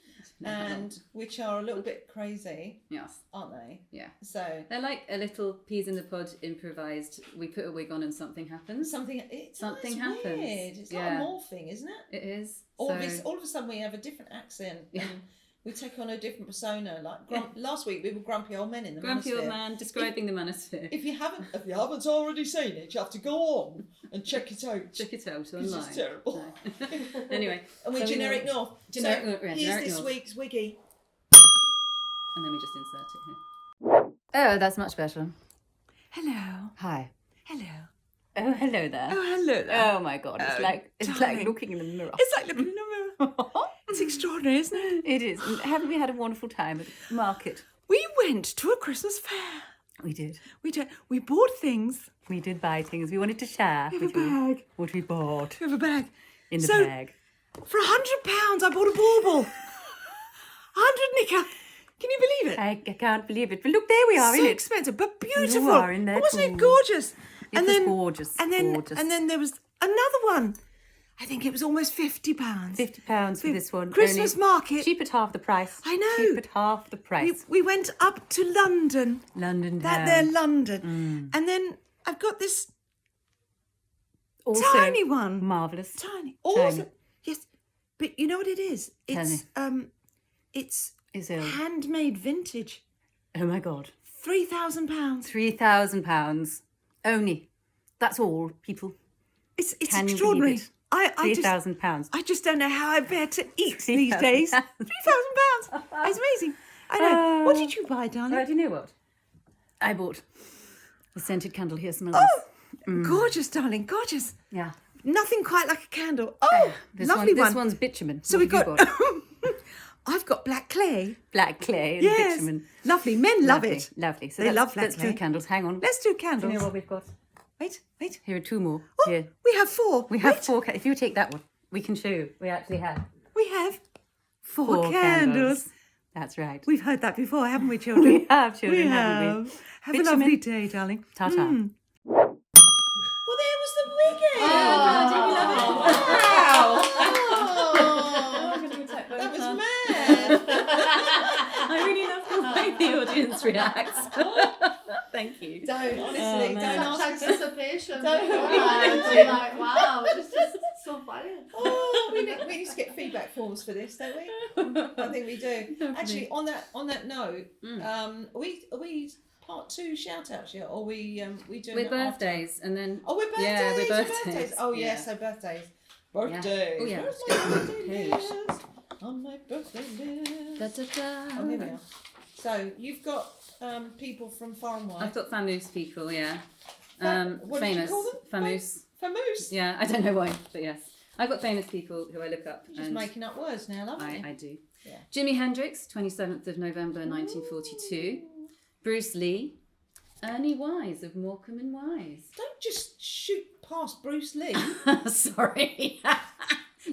and which are a little bit crazy, Yes. aren't they? Yeah. So They're like a little peas in the pod improvised. We put a wig on and something happens. something happens. Weird. It's like Yeah. a morphing, isn't it? It is. All of a sudden we have a different accent. Yeah. And We take on a different persona. Like last week, we were grumpy old men in the Grumpy old manosphere. man describing the manosphere. If you haven't already seen it, you have to go on and check it out. Check it out 'Cause online. it's terrible. No. Anyway, And we're so generic North. Generic so North, yeah, here's generic this North. week's Wiggie. And then we just insert it here. Oh, that's much better. Hello. Hi. Hello. Oh, hello there. Oh, hello there. Oh my God! It's Oh, like darling. looking in the mirror. It's like looking in a mirror. It's extraordinary, isn't it? It is. And haven't we had a wonderful time at the market? We went to a Christmas fair. We did. We bought things. We did buy things. We wanted to share We have with a you bag. what we bought We have a bag. in the So, bag. For £100, I bought a bauble. 100 knicker. Can you believe it? I can't believe it. But look, there we are, So in it. expensive, but beautiful. You are in there Wasn't it too. gorgeous? It was gorgeous, gorgeous. And then there was another one. I think it was almost £50. £50 for this one. Christmas Only market. Cheap at half the price. I know. Cheap at half the price. We went up to London. London That town. there, London. And then I've got this Also tiny one. marvellous. Tiny. Tiny. Also, yes. But you know what it is? Tell It's Is ill. handmade vintage. Oh my God. £3,000. £3,000 only. That's all, people. It's Can you extraordinary. believe it? I just £3,000. I just don't know how I bear to eat these £3,000. days. £3,000. It's amazing. I know. What did you buy, darling? Right, do you know what? I bought a scented candle here. Smell this. Gorgeous, darling. Gorgeous. Yeah. Nothing quite like a candle. Oh, lovely This one. one's bitumen. So What we have you got. I've got black clay. black clay and Yes. bitumen. Lovely. Men love Lovely, it. Lovely. So They that's, love black that's clay. 2 candles. Hang on. Let's do Do candles. you know what we've got? Wait. Here are 2 more. Oh, Here. we have 4. We have Wait. 4. If you take that one, we can show you. We actually have We have 4 4 candles. That's right. We've heard that before, haven't we, children? We have children, We haven't we? have. Have Bitumen. a lovely day, darling. Ta-ta. Well, there was the Wiggie. Oh, That was mad. I really love the way the audience reacts. Thank you. Don't, honestly, Oh, don't man. ask Such us. anticipation. Don't- I'm like, wow, it's just so funny. Oh, we need to get feedback forms for this, don't we? I think we do. Actually, on that note, are we part 2 shout outs yet? Or we doing We're it after? birthdays and then Oh, we're birthdays. Yeah, we're we're birthdays. Oh Yeah. yes, so birthdays. Birthdays. Oh, yeah. Where's Let's my go to the birthday page. list? On my birthday list. Da, da, da. Oh, here we are. So you've got people from far and wide. I've got famous people, yeah. What did you Famous. call them? Famous. Famous. Yeah, I don't know why, but yes. I've got famous people who I look up. You're just and making up words now, love I do. Yeah. Jimi Hendrix, 27th of November 1942. Bruce Lee. Ernie Wise of Morecambe and Wise. Don't just shoot past Bruce Lee. Sorry.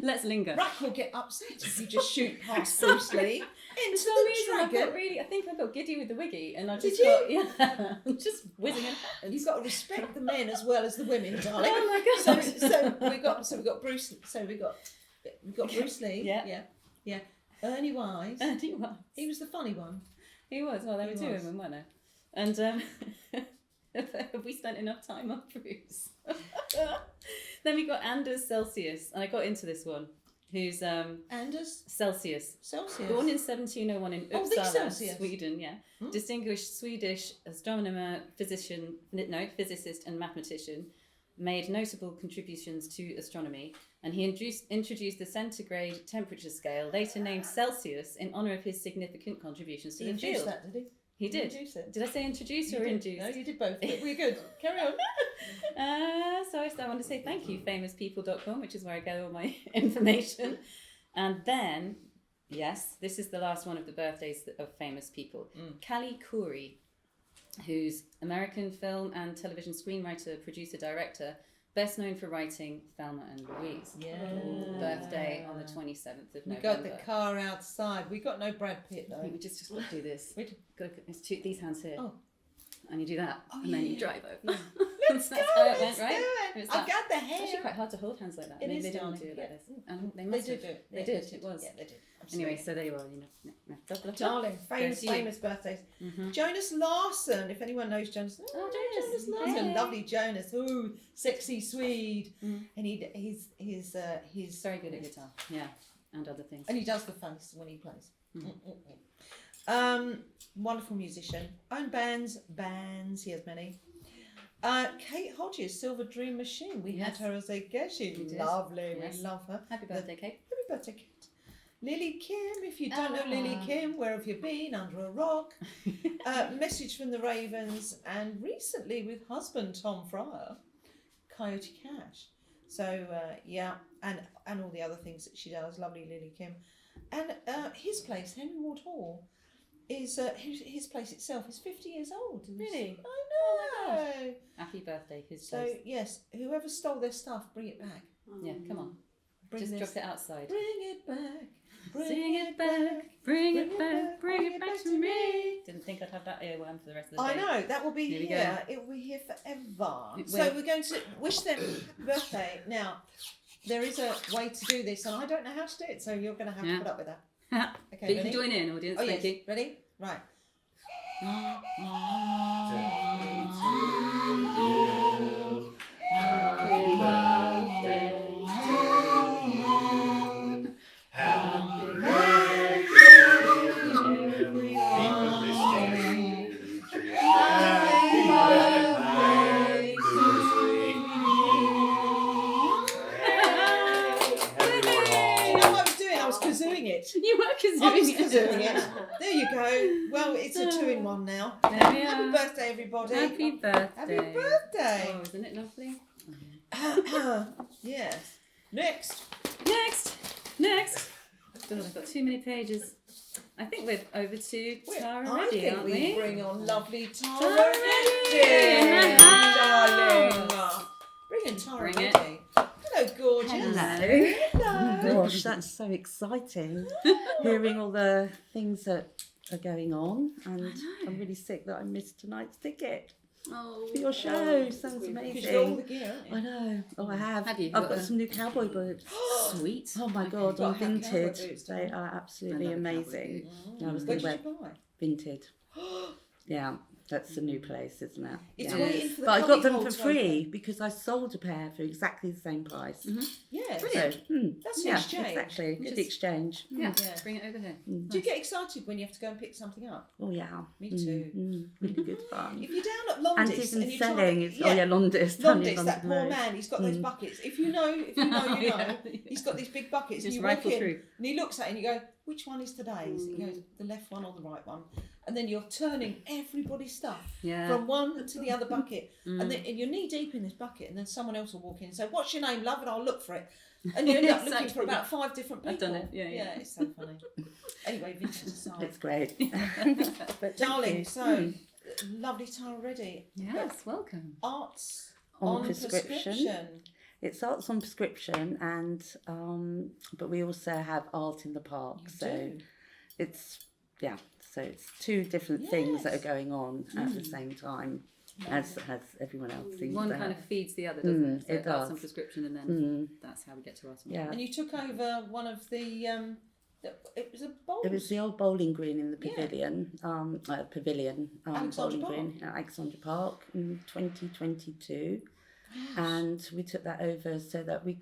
Let's linger. Rack will get upset if you just shoot past Bruce Lee into For some the reason, I dragon. think I got giddy with the Wiggie, and I Did just got yeah, I'm just whizzing it. You've got to respect the men as well as the women, darling. Oh my God. So we got Bruce. So we got Bruce Lee. Yeah. Ernie Wise. Ernie Wise. He was the funny one. He was. Well, there were He 2 was. of them, weren't there? And have we spent enough time on Bruce? Then we got Anders Celsius, and I got into this one. Who's Anders Celsius. Celsius. Born in 1701 in Oh, the Uppsala, Celsius. Sweden, yeah. Distinguished Swedish astronomer, physicist and mathematician, made notable contributions to astronomy, and he introduced the centigrade temperature scale, later named Celsius, in honour of his significant contributions to He the introduced field. that, did he? He did. Introduce it. Did I say introduce You or did. induce? No, you did both. But we're good. Carry on. So I want to say thank you, famouspeople.com, which is where I get all my information. And then, yes, this is the last one of the birthdays of famous people. Callie Khoury, who's American film and television screenwriter, producer, director, best known for writing Thelma and Louise. Yeah. Birthday on the 27th of We November. got the car outside. We got no Brad Pitt though. We just got to do this. Wait. It's these hands here. Oh. And you do that, Oh, and then you yeah. drive over. Let's That's go. how it Let's went, right? do it. It's I've that. got the It's actually hair. quite hard to hold hands like that. It Maybe is, they don't darling, do it yeah. like this. And they They must do have. do it. They Yeah, did. they It was. Yeah, they did. Anyway, Absolutely. so there you are. Blah, blah, blah. Darling, famous, Goes to you. famous birthdays. Mhm. Jonas Larson, if anyone knows Jonas. Oh, Jonas. Larson, Hey. lovely Jonas. Ooh, sexy Swede. Mm. And he's He's very good at guitar. Yeah. and other things. And he does the face when he plays. Wonderful musician. Own bands. He has many. Kate Hodges, Silver Dream Machine. We had her as a guest. She's lovely. Yes. We love her. Happy birthday, Kate. Happy birthday, Kate. Lily Kim, if you don't know Lily Kim, where have you been? Under a rock. Message from the Ravens, and recently with husband Tom Fryer, Coyote Cash. So and all the other things that she does. Lovely Lily Kim. And his place, Henry Ward Hall, is his place itself is 50 years old. Really? I know. Happy birthday, his So place. yes, whoever stole their stuff, bring it back. Yeah, come on. Bring Just this- drop it outside. Bring it back. Sing it back, bring it back, bring it back to me. Didn't think I'd have that earworm for the rest of the day. I know, that will be Here we here. It will be here forever. It So will. we're going to wish them happy birthday. Now, there is a way to do this, and I don't know how to do it, so you're going to have to put up with that. Okay, But you ready? can join in, audience. Oh, Thank yes. you. Ready? Right. You know what I was doing? I was kazooing it. You were I was kazooing kazooing it. There you go. Well, it's a 2-in-1 now. There we Happy are. birthday, everybody. Happy birthday. Happy birthday. Oh, isn't it lovely? Yes. Next. Next. God, I've got too many pages. I think we're over to Tara I Reddy, think aren't we we? bring on lovely Tara Tara Reddy, Reddy. darling. Bring in Tara Bring it. Reddy. Hello, gorgeous. Hello. Gosh, that's so exciting. Hearing all the things that are going on, and I'm really sick that I missed tonight's ticket Oh, for your show. Sounds Because you've got all the amazing. gear, haven't you? I know. Oh, I have. Have you? I've Got got a- some new cowboy boots. sweet. Oh my god, Gotta on have cowboy vintage. boots, They don't you? are absolutely I love a cowboy amazing. boot. I was Where going did to you wear buy? vintage. Yeah, that's the new place, isn't it? It's Yeah. waiting for the But I got cubby them hole for to free open. because I sold a pair for exactly the same price. Yes. So, That's an yeah, exchange. exactly. We Good just- exchange. Yeah, Yeah. bring it over here. Do you get excited when you have to go and pick something up? Oh yeah. Me too. Really good fun. If you're down at And Londis it's even you try selling. to- It's, oh yeah, Londis. down in Londis, that London poor Road. man, he's got those buckets. If you know, you know. Yeah. He's got these big buckets. Just and you walk rifle in, through. and he looks at it and you go, which one is today's? He goes, the left one or the right one? And then you're turning everybody's stuff Yeah. from one to the other bucket. And then and you're knee deep in this bucket, and then someone else will walk in and say, what's your name, love? And I'll look for it. And you end up looking for Exactly. about 5 different people. I've done it, yeah. it's so funny. Anyway, vintage aside. It's great. But Darling, so lovely Tara Reddy. Yes, welcome. Arts On on prescription. It's arts on prescription, and but we also have art in the park. So it's so it's 2 different things that are going on at the same time, as everyone else seems One to kind have. of feeds the other, doesn't it? So it arts does. and prescription, and then that's how we get to art. Yeah. And you took over one of the it was a bowl. It was the old bowling green in the Yeah. pavilion, Alexandra bowling green at Alexandra Park in 2022. And we took that over so that we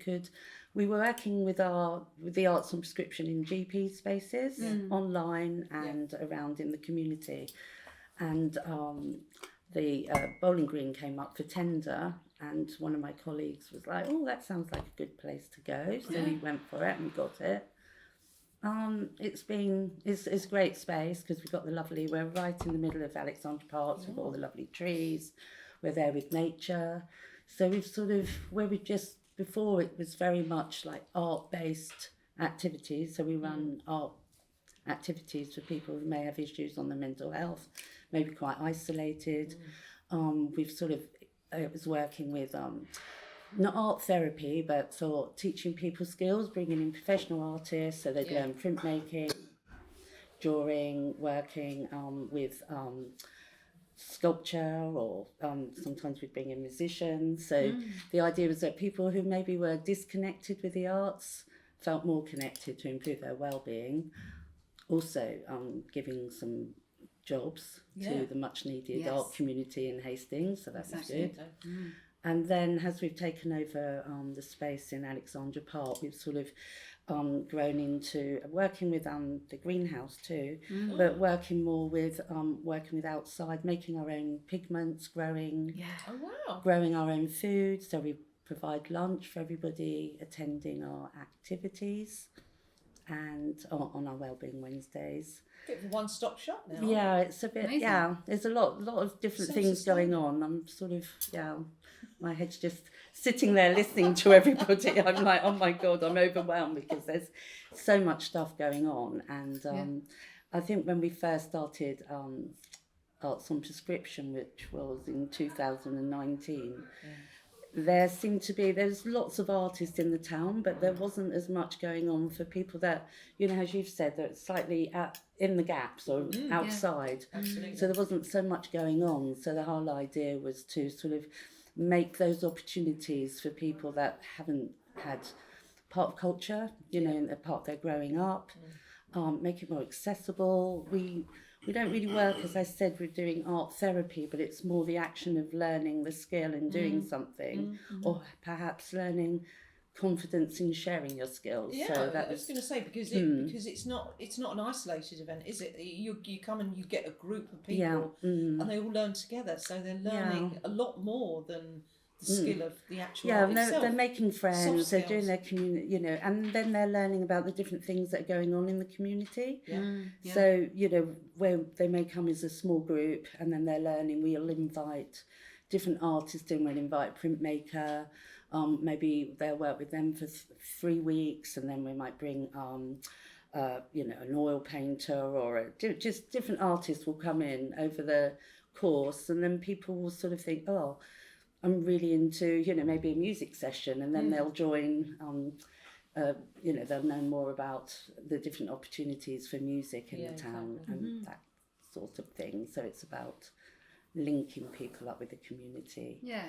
were working with the arts on prescription in GP spaces, online and around in the community. And the bowling green came up for tender, and one of my colleagues was like, oh, that sounds like a good place to go. So we went for it and got it. It's a great space because we're right in the middle of Alexandra Park, so we've got all the lovely trees, we're there with nature. So before it was very much like art-based activities, so we run art activities for people who may have issues on their mental health, maybe quite isolated. It was working with not art therapy, but for teaching people skills, bringing in professional artists so they'd learn printmaking, drawing, working with sculpture, or sometimes we'd bring in musicians. So the idea was that people who maybe were disconnected with the arts felt more connected to improve their well-being. Also giving some jobs to the much needed art community in Hastings, so that was good. And then as we've taken over the space in Alexandra Park, we've grown into working with the greenhouse too, but working more with working with outside, making our own pigments, growing Oh wow. growing our own food. So we provide lunch for everybody attending our activities, and on our Wellbeing Wednesdays. Bit of a one-stop shop now. Yeah, it's a bit. Amazing. Yeah, there's a lot of different things going Self-sustainable. on. I'm sort of my head's just sitting there listening to everybody. I'm like, oh my god, I'm overwhelmed because there's so much stuff going on. And I think when we first started Arts on Prescription, which was in 2019. There's lots of artists in the town, but there wasn't as much going on for people that, you know, as you've said, that slightly in the gaps or outside. Absolutely. So there wasn't so much going on. So the whole idea was to sort of make those opportunities for people that haven't had part of culture, you know, in the part they're growing up, make it more accessible. We don't really work, as I said, we're doing art therapy, but it's more the action of learning the skill and doing something, or perhaps learning confidence in sharing your skills. Yeah, so I was going to say because it's not an isolated event, is it? You come and you get a group of people, and they all learn together, so they're learning a lot more than the skill of the actual art itself. They're making friends, Soft they're doing skills. their community, you know, and then they're learning about the different things that are going on in the community. Yeah. So, you know, where they may come as a small group and then they're learning, we'll invite different artists in, we'll invite a printmaker, maybe they'll work with them for 3 weeks, and then we might bring, you know, an oil painter or just different artists will come in over the course, and then people will sort of think, oh, I'm really into, you know, maybe a music session, and then they'll join, you know, they'll know more about the different opportunities for music in the town and that sort of thing. So it's about linking people up with the community. Yeah.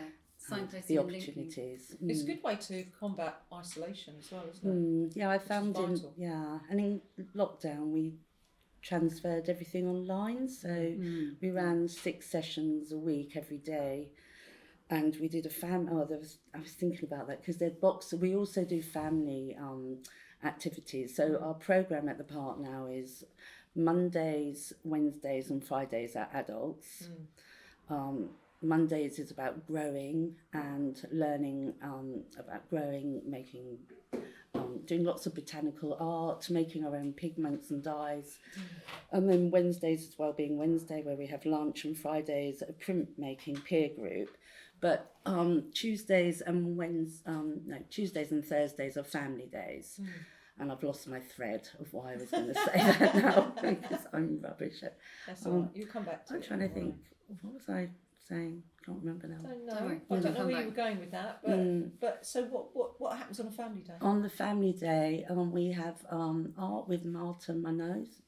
Signposting The and linking. opportunities. It's a good way to combat isolation as well, isn't it? Yeah, I found vital. and in lockdown we transferred everything online. So we ran 6 sessions a week every day. And we did I was thinking about that because we also do family activities. So our programme at the park now is Mondays, Wednesdays and Fridays are adults. Mondays is about growing and learning about growing, making, doing lots of botanical art, making our own pigments and dyes. And then Wednesdays is Wellbeing Wednesday, where we have lunch, and Fridays a printmaking peer group. But Tuesdays and Thursdays are family days. And I've lost my thread of why I was going to say that now because I'm rubbish at. That's all right. You'll come back to I'm it. trying to think. What was I saying? Can't remember now. Don't Don't know. worry. I don't know Come where back. you were going with that, but so what happens on a family day? On the family day, we have art with Marta Munoz,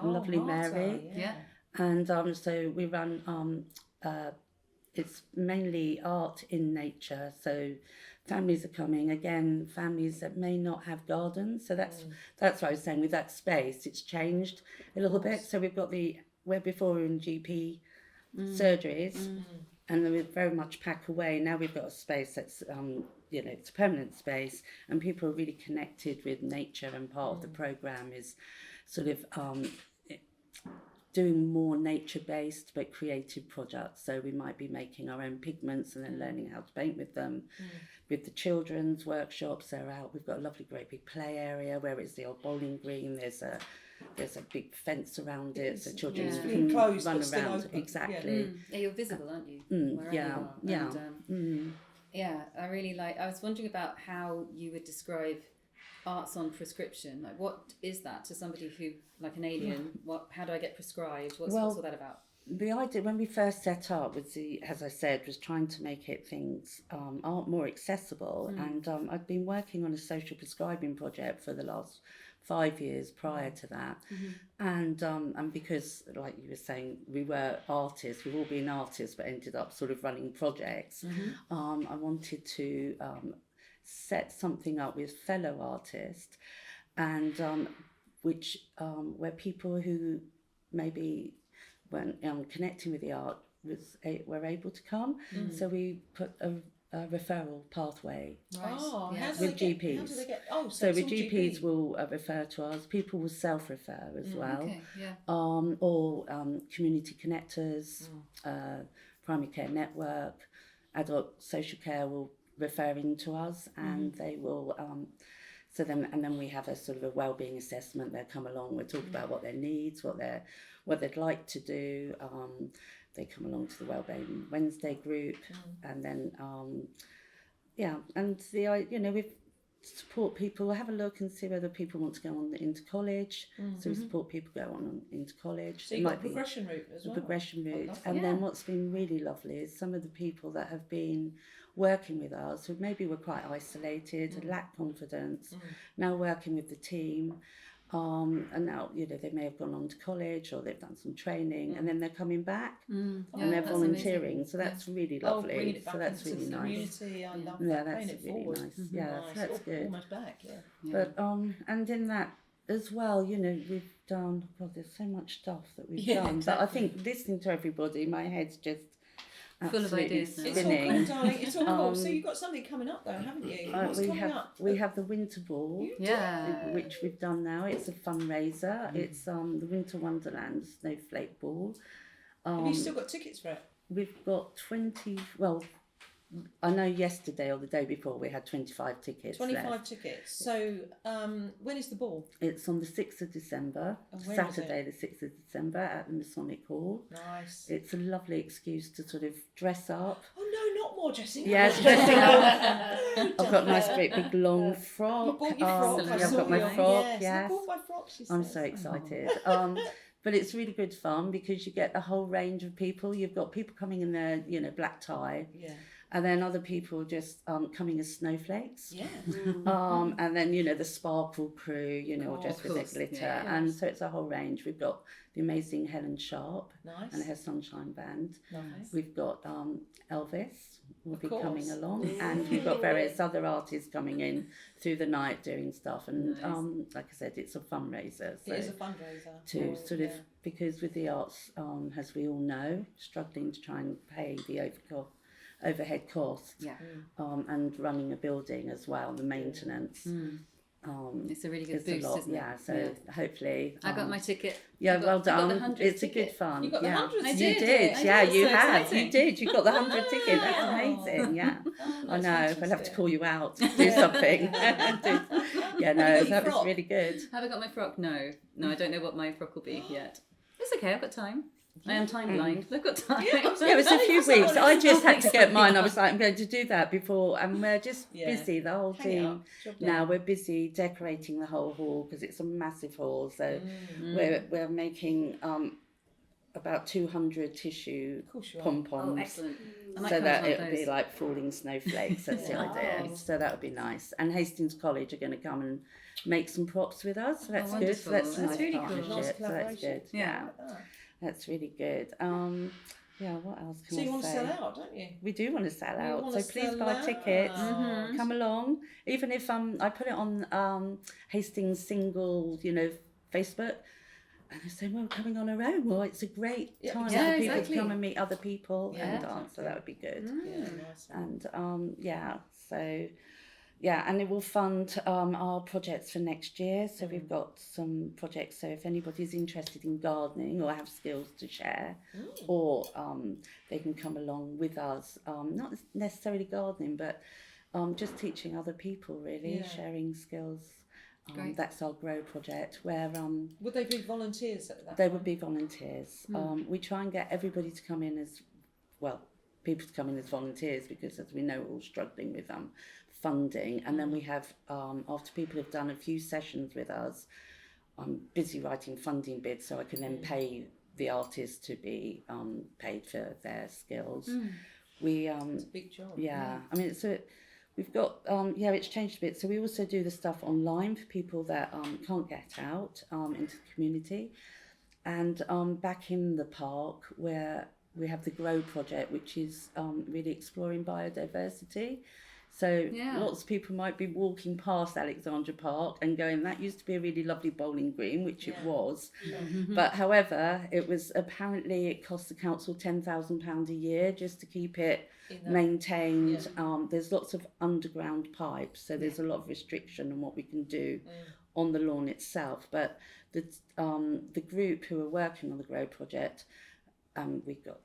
lovely Marta, Mary. Yeah. And so we run, it's mainly art in nature. So families are coming, again, families that may not have gardens. So that's what I was saying with that space. It's changed a little bit. So we've got where before we were in GP surgeries, and then we very much pack away. Now we've got a space that's, you know, it's a permanent space, and people are really connected with nature, and part of the programme is sort of doing more nature-based but creative projects. So we might be making our own pigments and then learning how to paint with them. With the children's workshops, they're out. We've got a lovely great big play area where it's the old bowling green. There's a big fence around it, so children Yeah. can Enclosed, run but still around. open. Exactly. Yeah, you're visible, aren't you? Wherever yeah, you are. yeah. And, yeah, I really I was wondering about how you would describe arts on prescription. Like, what is that to somebody who, like an alien? How do I get prescribed? What's all that about? The idea when we first set up was as I said, was trying to make things art more accessible. And I'd been working on a social prescribing project for the last 5 years prior to that. And because, like you were saying, we were artists, we've all been artists, but ended up sort of running projects. I wanted to set something up with fellow artists, and where people who maybe weren't connecting with the art were able to come. So we put referral pathway. Right. Oh, Yeah. how do With they get, how GPs. do they get? Oh, So it's with all GPs GP. will refer to us. People will self-refer as well. Okay. Yeah. Or community connectors, primary care network, adult social care will refer into us, and they will. And then we have a sort of a wellbeing assessment. They'll come along. We'll talk about what their needs, what they'd like to do. They come along to the Wellbeing Wednesday group, and then we support people, have a look and see whether people want to go on into college. So we support people go on into college. So you've got a progression route as well. Progression route. lovely. And then what's been really lovely is some of the people that have been working with us who maybe were quite isolated, had lacked confidence, now working with the team. And now, they may have gone on to college or they've done some training and then they're coming back and they're that's volunteering. amazing. So that's really Oh, lovely. bringing it back So that's into really the nice. community. I love Yeah, that. that's Paying it really forward. nice. Yeah, Nice. so that's good. Almost back, yeah. But and in that as well, we've done. God, there's so much stuff that we've Yeah, done. exactly. But I think listening to everybody, my head's just Full of absolutely ideas now. It's all spinning. cool, darling. It's all cool. So you've got something coming up, though, haven't you? What's coming up? We have the Winter Ball, Yeah. which we've done now. It's a fundraiser. It's the Winter Wonderland Snowflake Ball. Have you still got tickets for it? We've got 20. Well, I know yesterday or the day before we had 25 tickets. 25 left. tickets. So when is the ball? It's on the 6th of December, And where is Saturday the 6th of December at the Masonic Hall. Nice. It's a lovely excuse to sort of dress up. Oh no, not more dressing up. Yes, dressing up. I've got a nice great big long frock. You bought your frock. Excellent. I I've saw got my your- frock, Yes, I yes. bought my frock, she I'm says. so excited. But it's really good fun because you get a whole range of people. You've got people coming in their, black tie, Yeah. and then other people just coming as snowflakes. Yeah. And then the sparkle crew, all Oh, dressed of with their course, glitter, yeah. and so it's a whole range. We've got the amazing Helen Sharpe Nice. and her Sunshine Band. Nice. We've got Elvis will Of be course. coming along, and we've got various other artists coming in through the night doing stuff. And like I said, it's a fundraiser. So It is a fundraiser. to for- sort of yeah. because with the arts, as we all know, struggling to try and pay the overhead costs, Yeah. and running a building as well, the maintenance. It's a really good It's boost, a lot, isn't it? yeah. So hopefully, I got my ticket. yeah, I got- well I got the done. 100 It's a ticket. good fun. You got the yeah. 100 I You did. did, I yeah, did. you So have. exciting. You did. You got the 100 ticket. That's Wow. amazing. Yeah. I that's know. We'll have to fantastic. call you out. Do something. Yeah, no, your that was frock? really good. Have I got my frock? No, I don't know what my frock will be yet. It's okay. I've got time. I am time blind. I've got time. Yeah, Yeah, it was a few That's not weeks. what I it's just had to get like. mine. I was like, I'm going to do that before, and we're just Yeah. busy. The whole Hang it team up. Job done. now. We're busy decorating the whole hall because it's a massive hall. So Mm. we're making about 200 tissue Of course you are. Oh, pom-poms. excellent. I might So come that to it one would of be those. like falling snowflakes. That's the idea. Nice. So that would be nice. And Hastings College are going to come and make some props with us. So that's good. So wonderful. that's a That's nice really cool. partnership. Nice So that's collaboration. good. Yeah. That's really good. Yeah, what else can So I you want to say? sell out, don't you? We do want to sell You out, wanna so please sell buy out. tickets. Mhm. Come along. Even if I put it on Hastings single, Facebook, and they say, "Well, we're coming on our own." Well, it's a great Yeah, time yeah, for people exactly. to come and meet other people Yeah, and dance. So exactly. that would be good. Yeah, nice. And and it will fund our projects for next year. So we've got some projects. So if anybody's interested in gardening or have skills to share, or they can come along with us, not necessarily gardening, but just teaching other people, really, Yeah. sharing skills. Great. That's our Grow project, where Would they be volunteers at that? they one? would be volunteers. We try and get everybody to come in as, well, people to come in as volunteers because, as we know, we're all struggling with funding. And then we have, after people have done a few sessions with us, I'm busy writing funding bids so I can then pay the artists to be paid for their skills. We It's a big job. yeah, I mean, so we've got, it's changed a bit. So we also do the stuff online for people that can't get out into the community. And back in the park where we have the Grow project, which is really exploring biodiversity So lots of people might be walking past Alexandra Park and going, that used to be a really lovely bowling green, which it was. But however, apparently it cost the council £10,000 a year just to keep it maintained. There's lots of underground pipes, so there's a lot of restriction on what we can do on the lawn itself. But the group who are working on the Grow project, we've got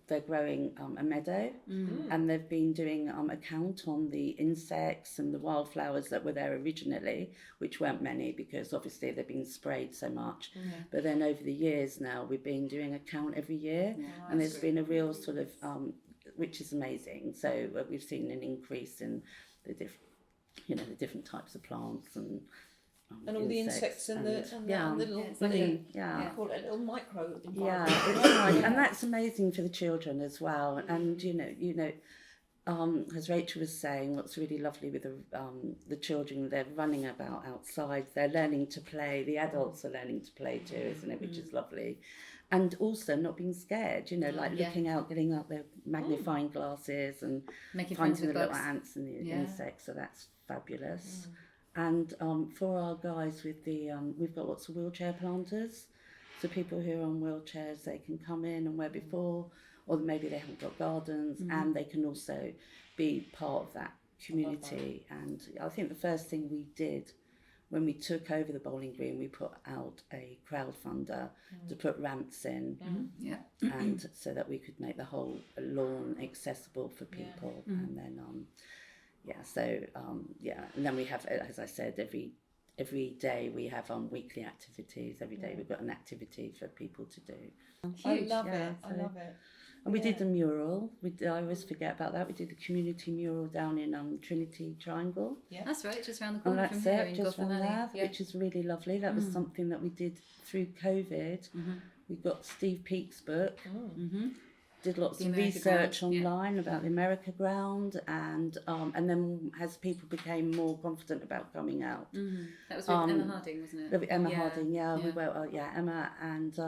they're growing a meadow, and they've been doing a count on the insects and the wildflowers that were there originally, which weren't many because obviously they've been sprayed so much. But then over the years now, we've been doing a count every year, and there's been a real sort of, which is amazing. So we've seen an increase in the different types of plants and all the insects and the little I call it a little micro environment. It's nice, and that's amazing for the children as well. And as Rachel was saying, what's really lovely with the children, they're running about outside, they're learning to play, the adults are learning to play too, isn't it, which is lovely. And also not being scared, looking out, getting out their magnifying glasses and finding the little ants and the insects, so that's fabulous. And for our guys with we've got lots of wheelchair planters, so people who are on wheelchairs, they can come in and where before, or maybe they haven't got gardens, and they can also be part of that community. And I think the first thing we did when we took over the bowling green, we put out a crowdfunder to put ramps in, and so that we could make the whole lawn accessible for people, and then and then we have, as I said, every day we have weekly activities. Every day we've got an activity for people to do. I love it. And we did the mural. I always forget about that. We did the community mural down in Trinity Triangle. Yeah, that's right, just around the corner from here in just Gotham Valley, which is really lovely. That was something that we did through COVID. We got Steve Peake's book. Did lots of research online about the America Ground, and then as people became more confident about coming out. That was with Emma Harding, wasn't it? Emma Harding, we were, Emma and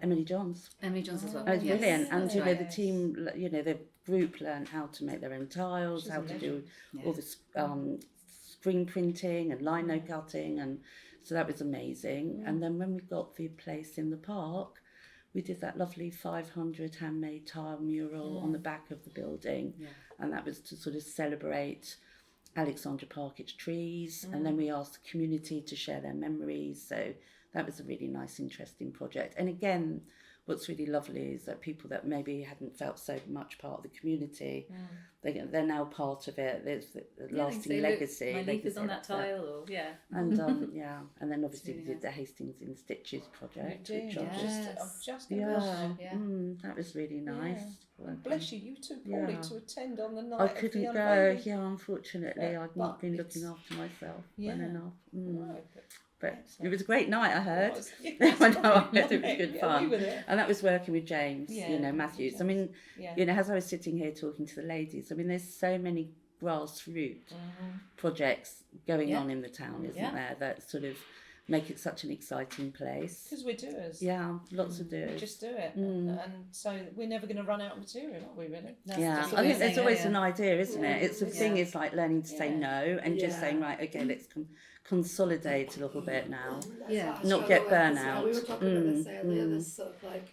Emily Johns. Emily Johns as well. It was brilliant, and the team, the group learned how to make their own tiles, how to do all the screen printing and lino cutting, and so that was amazing. And then when we got the place in the park, we did that lovely 500 handmade tile mural on the back of the building, and that was to sort of celebrate Alexandra Park, its trees, and then we asked the community to share their memories. So that was a really nice, interesting project. And again, what's really lovely is that people that maybe hadn't felt so much part of the community, they're now part of it. There's a lasting legacy. My leaf is on that tile, and and then obviously we did the Hastings in Stitches project, which that was really nice. Bless you, you too poorly to attend on the night. I couldn't go. Unfortunately, I've not been looking after myself well enough. But it was a great night, I heard. It was good fun. And that was working with James, Matthews. I mean, as I was sitting here talking to the ladies, I mean, there's so many grassroots projects going on in the town, isn't there, that sort of make it such an exciting place. Because we're doers. Yeah, lots of doers. We just do it. And so we're never going to run out of material, are we, really? I think there's always an idea, isn't it? It's the thing is like learning to say no and just saying, right, okay, let's consolidate a little bit now. Not get burnout. We were talking about this earlier, this sort of like,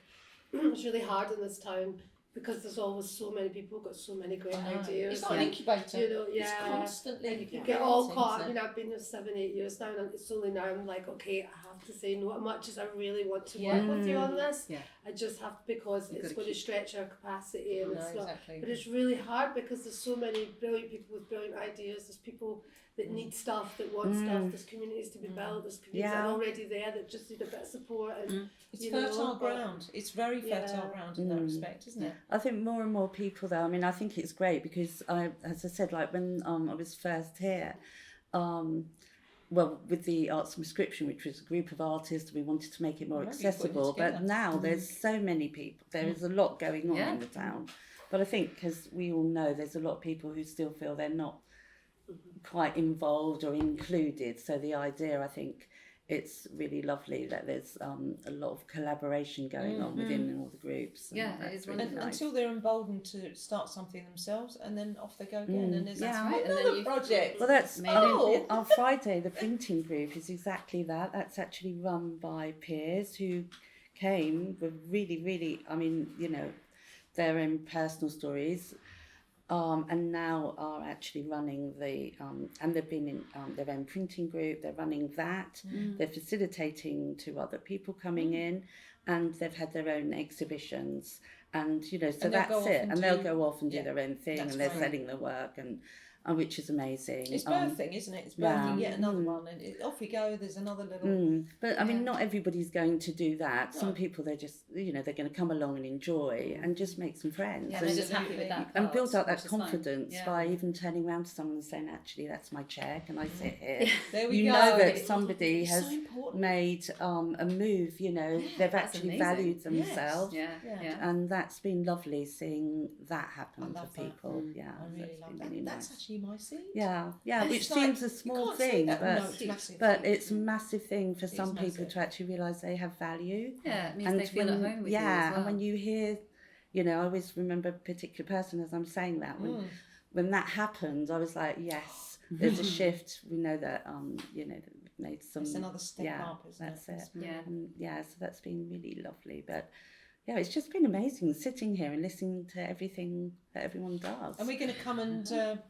it's really hard in this town because there's always so many people got so many great ideas. It's like an incubator. It's constantly. You get all caught up. I've been here 7-8 years now, and it's only now I'm like, okay, I have to say no. As much as I really want to work with you on this, I just have to, because it's going to stretch our capacity and it's not. But it's really hard because there's so many brilliant people with brilliant ideas. There's people that need stuff, that want stuff. There's communities to be built. There's communities that are already there that just need a bit of support. And it's fertile ground. It's very fertile ground in that respect, isn't it? I think more and more people, though. I mean, I think it's great because as I said, like when I was first here, with the Arts and Prescription, which was a group of artists, we wanted to make it more accessible. But now there's so many people. There is a lot going on in the town. But I think, as we all know, there's a lot of people who still feel they're not quite involved or included. So the idea, I think, it's really lovely that there's a lot of collaboration going on within all the groups. And Yeah, it that's is really wonderful. nice. Until they're emboldened to start something themselves, and then off they go again, and there's Yeah. Right, and then another you- project. Well, that's Oh. our Friday. The printing group is exactly that. That's actually run by peers who came with really, I mean, you know, their own personal stories, and now are actually running the and they've been in their own printing group. They're running that. They're facilitating to other people coming in, and they've had their own exhibitions. And you know, so And they'll that's go off it. and And they'll do- go off and do yeah, their own thing, that's and they're great. selling their work, and which is amazing. It's birthing, isn't it? It's birthing yet another one, and off we go. There's another little. But I mean, not everybody's going to do that. Some No. people, they're just, you know, they're going to come along and enjoy and just make some friends. Yeah, and, they're just happy with that. and part, build up which that is fun. confidence Yeah. by even turning around to someone and saying, actually, that's my chair, can I sit here? There we You go. know that It's somebody so has important. made a move, you know, they've that's actually amazing. valued Yes. themselves. Yeah, Yeah. yeah. And that's been lovely seeing that I happen love for that. people. Yeah, I really that's love been that. really That's nice. actually my seed. Yeah, And which it's like, seems a you small can't say thing, that. but No, it's massive. it's a massive thing for some people massive. to actually realise they have value. Yeah, it means And they feel at home with you as well. and when you hear, you know, I always remember a particular person as I'm saying that when that happened, I was like, yes, there's a shift. We know that, you know, that we've made some. It's another step yeah, up, isn't that's it? it. It's Yeah. And yeah, so that's been really lovely. But yeah, it's just been amazing sitting here and listening to everything that everyone does. And we're going to come and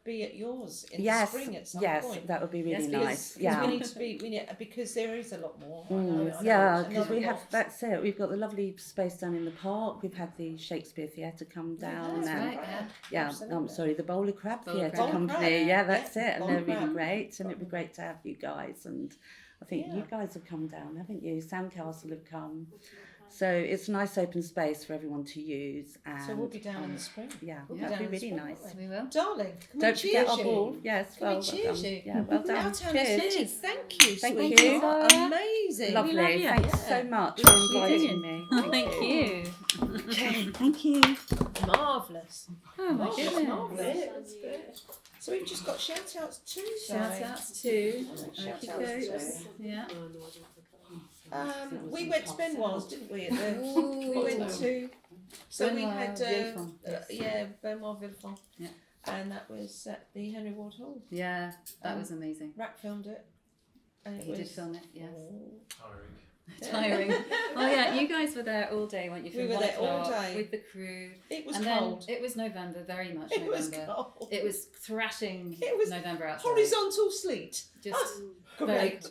be at yours in the yes, spring at some yes, point. that would be really Yes, nice. Because Yeah. we need to be, because there is a lot more. I know Yeah, it's because another we have, box. that's it. We've got the lovely space down in the park. We've had the Shakespeare Theatre come down. That's and right, yeah. I'm sorry, the Bowler Crab Bowler Theatre Crab. Company. Bowler Crab, Yeah, that's yeah, it. And Bowler they're really Crab. great. And it'd be great to have you guys. And I think you guys have come down, haven't you? Soundcastle have come. So it's a nice open space for everyone to use. And, So we'll be down in the spring. Yeah, We'll be that'd down be in the really spring, nice. won't We will. Darling, can Don't we forget cheers our you? ball. Yes, Can well, we cheers done. you? Yeah, well done. Our town Cheers. aesthetic, thank you, Thank sweetie. you. Amazing. Lovely. love you. Thanks Yeah. so much Love for you. inviting me. Thank you. Okay, thank you. Marvellous. Oh my Marvellous, goodness. marvellous. So we've just got shout outs too. Shout outs to Shout-outs yeah. We went to Benoit's, didn't we? At the, Ooh. we went to. So we Benoit had Villefranche, yes. yeah, Benoit Villefranche. Yeah. And that was at the Henry Ward Hall. Yeah, that was amazing. Rack filmed it. And it He was did film it, yes. Oh. Tiring. Well, yeah, you guys were there all day, weren't you? We From were 1 there all o'clock day. with the crew. It was And cold. then it was November, very much It was November. cold. It was thrashing It was November outside. Horizontal sleet. Just Great.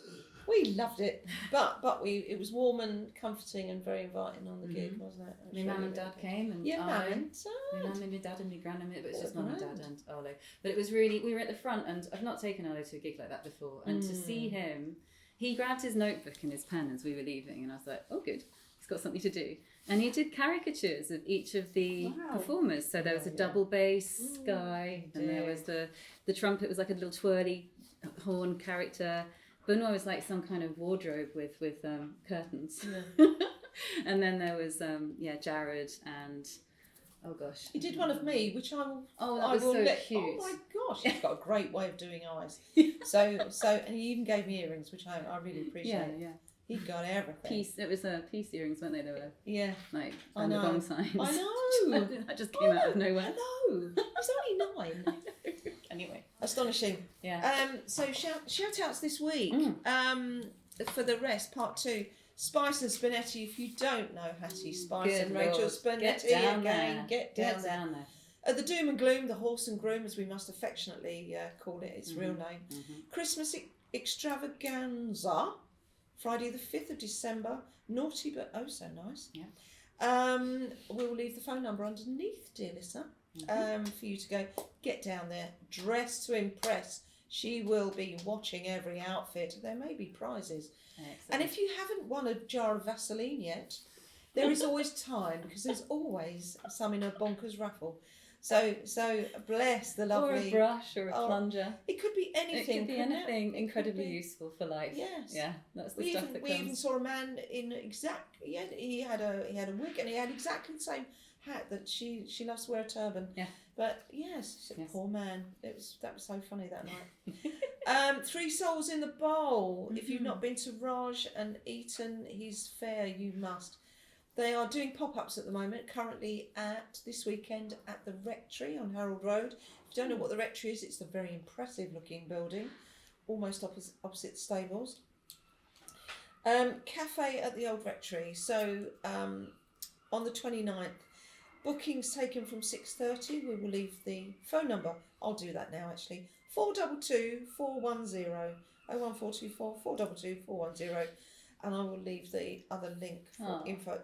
We loved it, but it was warm and comforting and very inviting on the gig, wasn't it? My mum and dad came and Yeah, Arlo. mum and My dad. mum and my dad and my grandmum, but it was Oh, just mum and dad grand. and Arlo. But it was really, we were at the front and I've not taken Arlo to a gig like that before. And to see him, he grabbed his notebook and his pen as we were leaving and I was like, oh good, he's got something to do. And he did caricatures of each of the performers. So there was a double bass guy and there was the trumpet was like a little twirly horn character. Benoit was like some kind of wardrobe with curtains. And then there was Jared and oh gosh. He did one of me, which I will. Oh, that I was will so let, cute. Oh my gosh, he's got a great way of doing eyes. So, and he even gave me earrings, which I really appreciate. Yeah. He got everything. Peace. It was peace earrings, weren't they? They were Yeah. like I on the know. gong signs. I know. That just came out of nowhere. I know. He's only 9. Anyway. Astonishing. Yeah. So shout outs this week. Mm. For the rest, part 2. Spice and Spinetti. If you don't know Hattie Spice Good and Rachel Lord. Spinetti Get down again, there. get Get down. down there. The Doom and Gloom, the Horse and Groom, as we must affectionately call it, its real name. Christmas extravaganza, Friday the 5th of December. Naughty but oh so nice. Yeah. We'll leave the phone number underneath, dear listener, for you to go get down there, dress to impress. She will be watching every outfit. There may be prizes. Excellent. And if you haven't won a jar of Vaseline yet, there is always time because there's always some in a bonkers raffle. So bless the lovely. Or a brush or a plunger. It could be anything. It could be couldn't it? anything It could incredibly be- useful for life. Yes. Yeah, that's the We stuff even, that we comes. even saw a man in he had a wig and he had exactly the same hat that she loves to wear a turban. Yeah. But yes, Yes. poor man. That was so funny that night. 3 Souls in the Bowl. If you've not been to Raj and eaten his fare, you must. They are doing pop-ups at the moment, currently this weekend at the Rectory on Harold Road. If you don't know what the Rectory is, it's a very impressive looking building, almost opposite the stables. Cafe at the Old Rectory. So on the 29th, bookings taken from 6:30. We will leave the phone number. I'll do that now actually. 422 410 01424 422 410. And I will leave the other link for info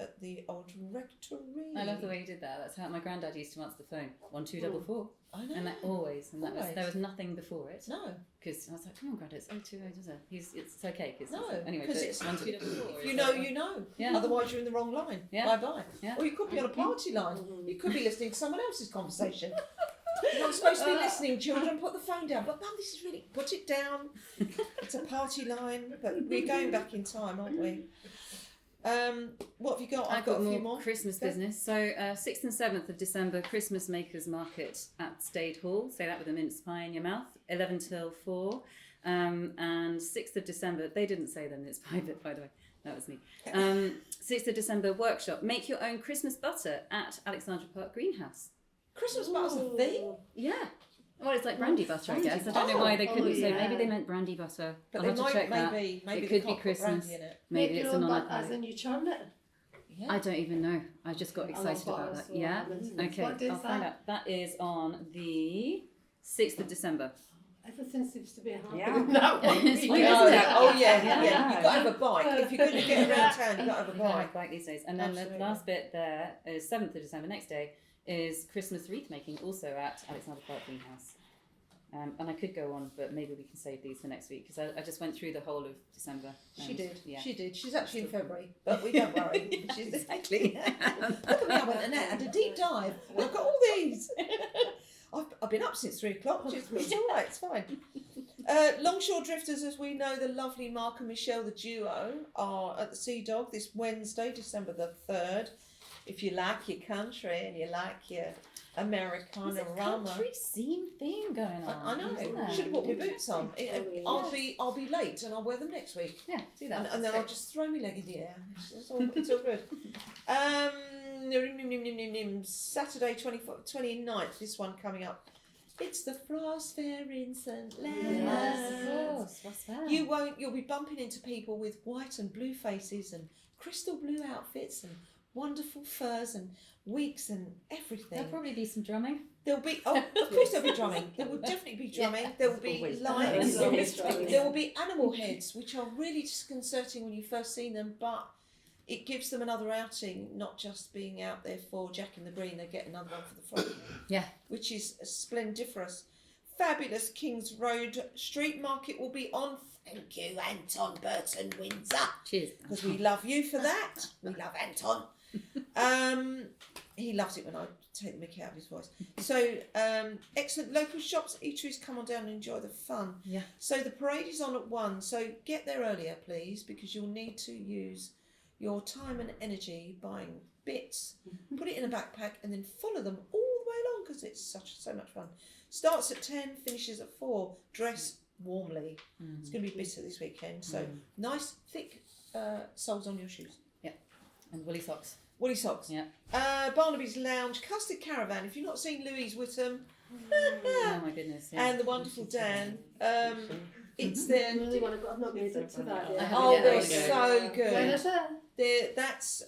at the Old Rectory. I love the way you did that. That's how my granddad used to answer the phone. 1244. I know. And that there was nothing before it. No. Because I was like, come on, Granddad, it's 020, doesn't it? It's okay. Cause No. anyway, Because but it's 1244. if you know, you know. Yeah. Otherwise, you're in the wrong line. Yeah. Bye bye. Yeah. Or you could be on a party line. You could be listening to someone else's conversation. You're not supposed to be listening, children. Put the phone down. But Mum, this is really. Put it down. It's a party line. But we're going back in time, aren't we? What have you got? I've got a few more Christmas business. So 6th and 7th of December, Christmas Makers Market at Stade Hall. Say that with a mince pie in your mouth. 11 till 4. And 6th of December, they didn't say the mince pie bit, by the way. That was me. 6th of December, workshop. Make your own Christmas butter at Alexandra Park Greenhouse. Christmas butter's a thing. Yeah. Well, it's like brandy butter, I guess. I don't know why they couldn't say. Maybe they meant brandy butter. But I'll they have to might, check that. maybe It they could be can't put Christmas. brandy in it. Maybe Make it's your a own non butter, as in you churn it. Yeah. I don't even know. I just got I love excited about butter, that. so Yeah. I'm Okay. What day I'll is find that? out. That is on the 6th of December. Everything seems to be happening. Yeah. That one It's week. like Oh, Isn't it? oh yeah, Yeah. yeah. You've got to have a bike. If you're going to get around town, you've got to have a You can't bike. have bike these days. And then Absolutely. the last bit there is 7th of December. Next day is Christmas wreath making, also at Alexandra Park Greenhouse. And I could go on, but maybe we can save these for next week because I just went through the whole of December. She and, did. Yeah. She did. She's actually in February, but we don't worry. She's Exactly. Look at me, I went and had a deep dive. I've got all these. I've been up since 3 o'clock. It's all right. It's fine. Longshore Drifters, as we know, the lovely Mark and Michelle, the duo, are at the Sea Dog this Wednesday, December the 3rd. If you like your country and you like your There's Americana a rama. country scene theme going on. I know. isn't there? Should have put my boots on. I'll be late and I'll wear them next week. Yeah, do that. And then I'll just throw my leg in the air. It's all good. Saturday 29th, this one coming up. It's the Frost Fair in St Leonards. Yes, of course. What's that? You'll be bumping into people with white and blue faces and crystal blue outfits and wonderful furs and wigs and everything. There'll probably be some drumming. There'll be, of course there'll be drumming. There will definitely be drumming. There will be Always. lights. Always drumming. There will be animal heads, which are really disconcerting when you first see them, but it gives them another outing, not just being out there for Jack in the Green. They get another one for the front. Yeah. Which is splendiferous. Fabulous Kings Road Street Market will be on. Thank you, Anton Burton Windsor. Cheers. Because we love you for that. We love Anton. He loves it when I take the mickey out of his voice. So, excellent local shops, eateries, come on down and enjoy the fun. Yeah. So the parade is on at 1, so get there earlier, please, because you'll need to use your time and energy buying bits, put it in a backpack, and then follow them all the way along because it's so much fun. Starts at 10, finishes at 4. Dress warmly. It's going to be bitter this weekend, so nice thick soles on your shoes. And woolly socks. Woolly socks. Yeah. Barnaby's Lounge, Custard Caravan. If you've not seen Louise Whittam Oh my goodness. Yeah. and the wonderful Dan, it's their. I really want to go. I've not made it to that yet. Oh, Yeah, they're there we go. so When good. is it? That's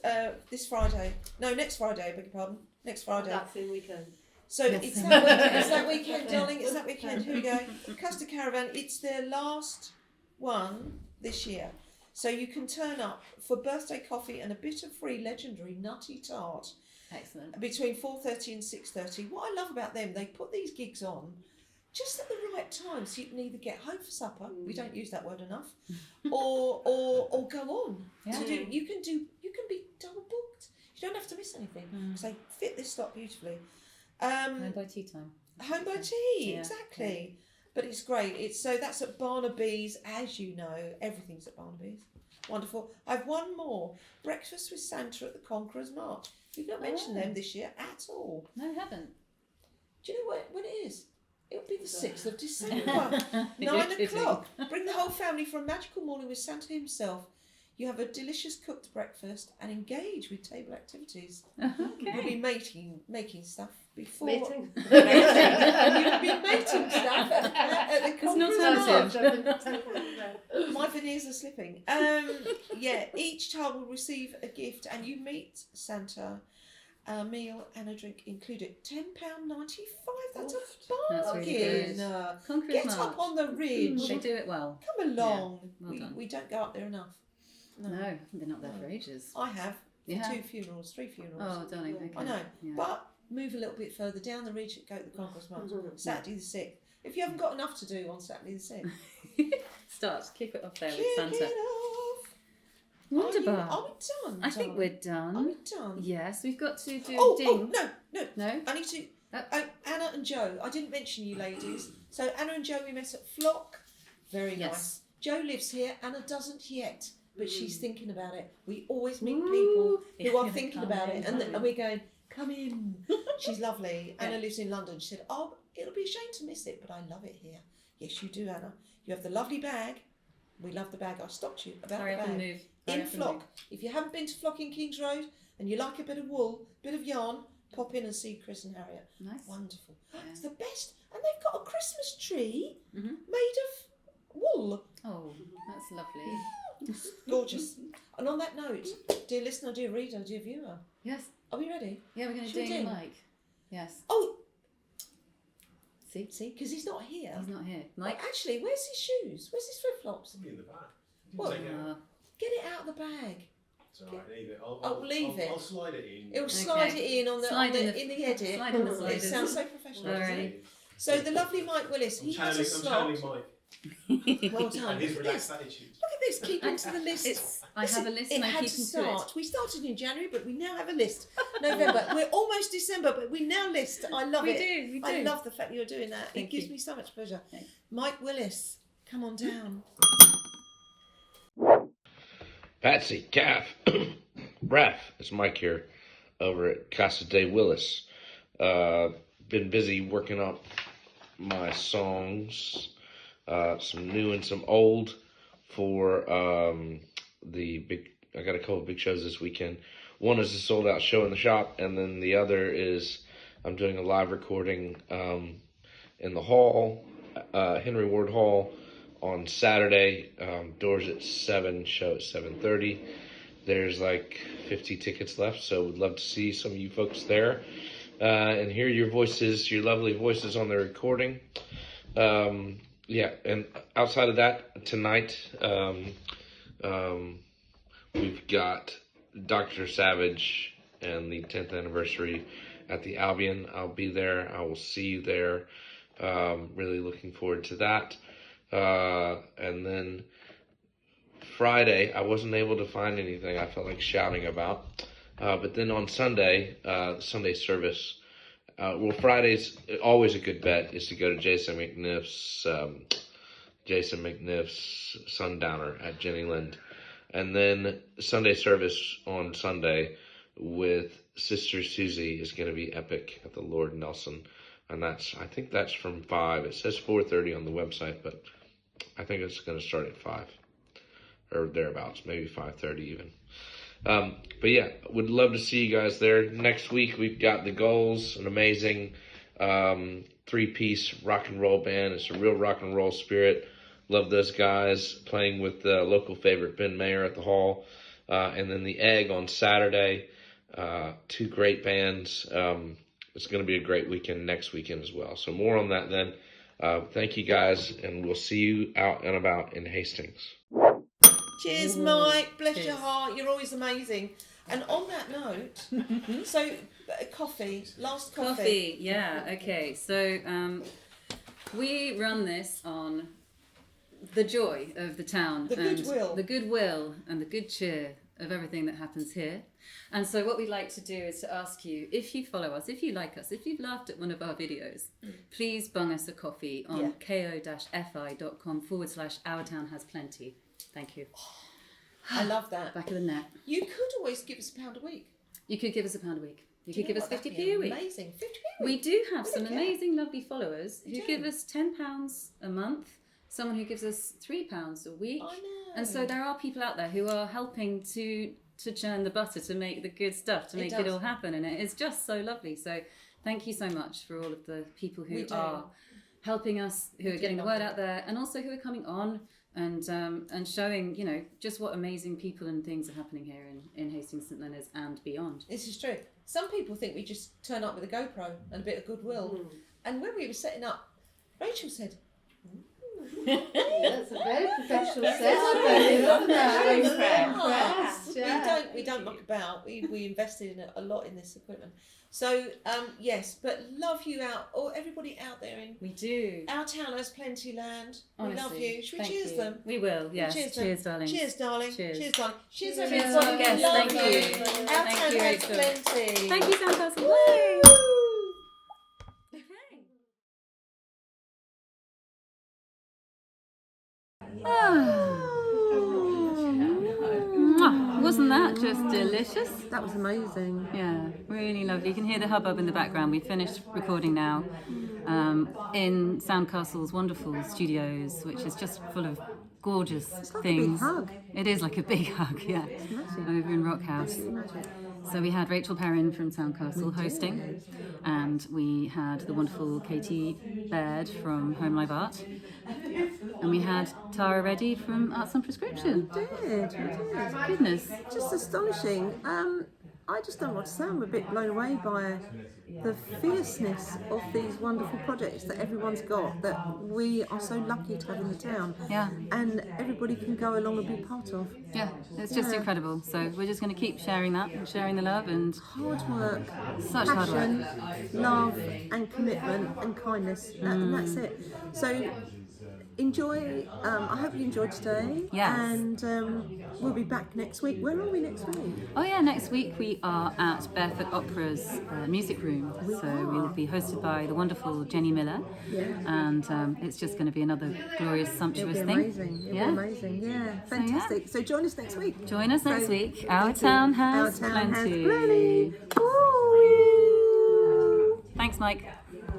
this Friday. No, next Friday. Beg your pardon. Next Friday. That same weekend. So it's that weekend, darling. It's that weekend. Here we go. Custard Caravan. It's their last one this year. So you can turn up for birthday coffee and a bit of free legendary nutty tart Excellent. between 4:30 and 6:30. What I love about them, they put these gigs on just at the right time, so you can either get home for supper. We don't use that word enough, or go on Yeah. to do. You can be double booked. You don't have to miss anything because they fit this slot beautifully. Home by tea time. Home by tea, Yeah, exactly. But it's great. That's at Barnaby's, as you know. Everything's at Barnaby's. Wonderful. I've one more. Breakfast with Santa at the Conqueror's March. We've not mentioned them this year at all. No, we haven't. Do you know when it is? It'll be the 6th of December. 9 kidding. o'clock. Bring the whole family for a magical morning with Santa himself. You have a delicious cooked breakfast and engage with table activities. You'll be making stuff before. Mating. You'll be mating stuff at the Conqueror's March. My veneers are slipping. Each child will receive a gift and you meet Santa. A meal and a drink included. £10.95. That's a That's bargain. really good. Conqueror's Get March. up on the ridge. They do it well. Come along. Yeah, well done. We don't go up there enough. No, they're not there for ages. I have. You have? 2 funerals, 3 funerals. Oh, darling. Okay. I know. Yeah. But move a little bit further down the ridge, go to the Conqueror's March. Saturday the 6th. If you haven't got enough to do on Saturday the 6th, Kick it off there with kick Santa. it off. Wonderful. Are we done? I think darling? we're done. Are we done? Yes, we've got to do Oh, ding. no. No? I need to. Anna and Joe. I didn't mention you ladies. So Anna and Joe, we met at Flock. Very Yes. nice. Joe lives here. Anna doesn't yet, but she's thinking about it. We always meet people who are thinking Come about in, it, come and in. we're going, come in. She's lovely. Anna lives in London. She said, oh, it'll be a shame to miss it, but I love it here. Yes, you do, Anna. You have the lovely bag. We love the bag. I stopped you about Hurry the up bag. and move. In Flock. If you haven't been to Flock in Kings Road and you like a bit of wool, bit of yarn, pop in and see Chris and Harriet. Nice. Wonderful. Yeah. It's the best. And they've got a Christmas tree Mhm. made of wool. Oh, that's lovely. Gorgeous. And on that note, dear listener, dear reader, dear viewer, Yes. are we ready? Yeah, we're going to Should we ding ding? Mike. Yes. Oh, See? because he's not here. He's not here. Well, Mike? actually, where's his shoes? Where's his flip-flops? Probably in the bag. What? Take it out. Get it out of the bag. It's alright, leave it. Leave it. I'll slide it in. It'll slide it in on the, Slide in in the edit. slide in the It sliders. sounds so professional. All doesn't right. it? So the lovely Mike Willis, I'm he has a channeling slot. Mike Well done. and his Look at relaxed this. attitude. Look at this, keeping to the list. I have a list It and I'm had to keeping to start. it. We started in January, but we now have a list. November. We're almost December, but we now list. I love We it. do, we I do. love the fact you're doing that. Thank it gives you. me so much pleasure. Thanks. Mike Willis, come on down. Patsy, Caf, Raf, it's Mike here over at Casa de Willis. Been busy working up my songs, some new and some old for I got a couple of big shows this weekend. One is a sold out show in the shop, and then the other is I'm doing a live recording in the hall, Henry Ward Hall, on Saturday. Doors at 7, show at 7:30. There's like 50 tickets left, so would love to see some of you folks there and hear your voices, your lovely voices on the recording. And outside of that, tonight we've got Dr. Savage and the 10th anniversary at the Albion. I'll be there. I will see you there. Really looking forward to that. And then Friday, I wasn't able to find anything I felt like shouting about. But then on Sunday, Sunday service, Friday's always a good bet is to go to Jason McNiff's Sundowner at Jenny Lind. And then Sunday service on Sunday with Sister Susie is going to be epic at the Lord Nelson. And I think that's from 5. It says 4:30 on the website, but I think it's going to start at 5 or thereabouts, maybe 5:30 even. But yeah, would love to see you guys there. Next week, we've got The Goals, an amazing 3-piece rock and roll band. It's a real rock and roll spirit. Love those guys, playing with the local favorite Ben Mayer at the hall. And then The Egg on Saturday. 2 great bands. It's going to be a great weekend next weekend as well. So more on that then. Thank you guys, and we'll see you out and about in Hastings. Cheers, Mike. Bless Cheers. your heart. You're always amazing. And on that note, so coffee, last Coffee, yeah, okay. So we run this on the joy of the town. The and goodwill. The goodwill and the good cheer of everything that happens here. And so what we'd like to do is to ask you, if you follow us, if you like us, if you've laughed at one of our videos, please bung us a coffee on ko-fi.com/Our Town Has Plenty. Thank you. I love that. Back of the net. You could always give us £1 a week. You could give us £1 a week. You Do could give know us what? That'd 50p be a week. Amazing. 50p a week. We do have We some don't care. amazing, lovely followers We who do. give us £10 a month. Someone who gives us £3 a week. I know. And so there are people out there who are helping to churn the butter, to make the good stuff, to It make it does. all happen, and it is just so lovely. So thank you so much for all of the people We who do. are helping us, who are do getting the love word it. out there, and also who are coming on and showing, you know, just what amazing people and things are happening here in Hastings St Leonards and beyond. This is true. Some people think we just turn up with a GoPro and a bit of goodwill. And when we were setting up, Rachel said, That's a very professional setup, isn't Very it? impressed. Yeah. we don't muck about. We invested in a lot in this equipment. So yes, but love you out, or everybody out there in We do. our town has plenty land. Honestly, we love you. Should we thank cheers you. them? We will, yes. Cheers, Cheers, darling. Cheers, darling. Cheers. Cheers, darling. Cheers, Cheers, everybody. our guests. Love Thank you. Our Thank town you, has Rachel. plenty. Thank you, Soundcastle. Yay! Mwah. Wasn't that just delicious? That was amazing. Yeah, really lovely. You can hear the hubbub in the background. We finished recording now in Soundcastle's wonderful studios, which is just full of gorgeous like a big things. hug. It is like a big hug, yeah. Over in Rock House. So we had Rachael Perrin from Soundcastle hosting, and we had the wonderful Katy Baird from Home Live Art, and we had Reddy from Arts on Prescription. We did. Goodness. Just astonishing. I just don't know what to say. I'm a bit blown away by the fierceness of these wonderful projects that everyone's got, that we are so lucky to have in the town. Yeah. And everybody can go along and be part of. Yeah, it's just incredible. So we're just going to keep sharing that and sharing the love and Hard work, such hard work. passion, love and commitment and kindness. And that's it. So enjoy. I hope you enjoyed today. Yes. And we'll be back next week. Where are we next week? Oh yeah, next week we are at Barefoot Opera's music room. So we'll be hosted by the wonderful Jenny Miller. Yeah. And it's just going to be another glorious, sumptuous It'll be thing. amazing. It'll Yeah. be amazing. Yeah. Fantastic. So join us next week. Join us next So, week. Our thank you. town has Our town has plenty. plenty. Woo! Thanks, Mike.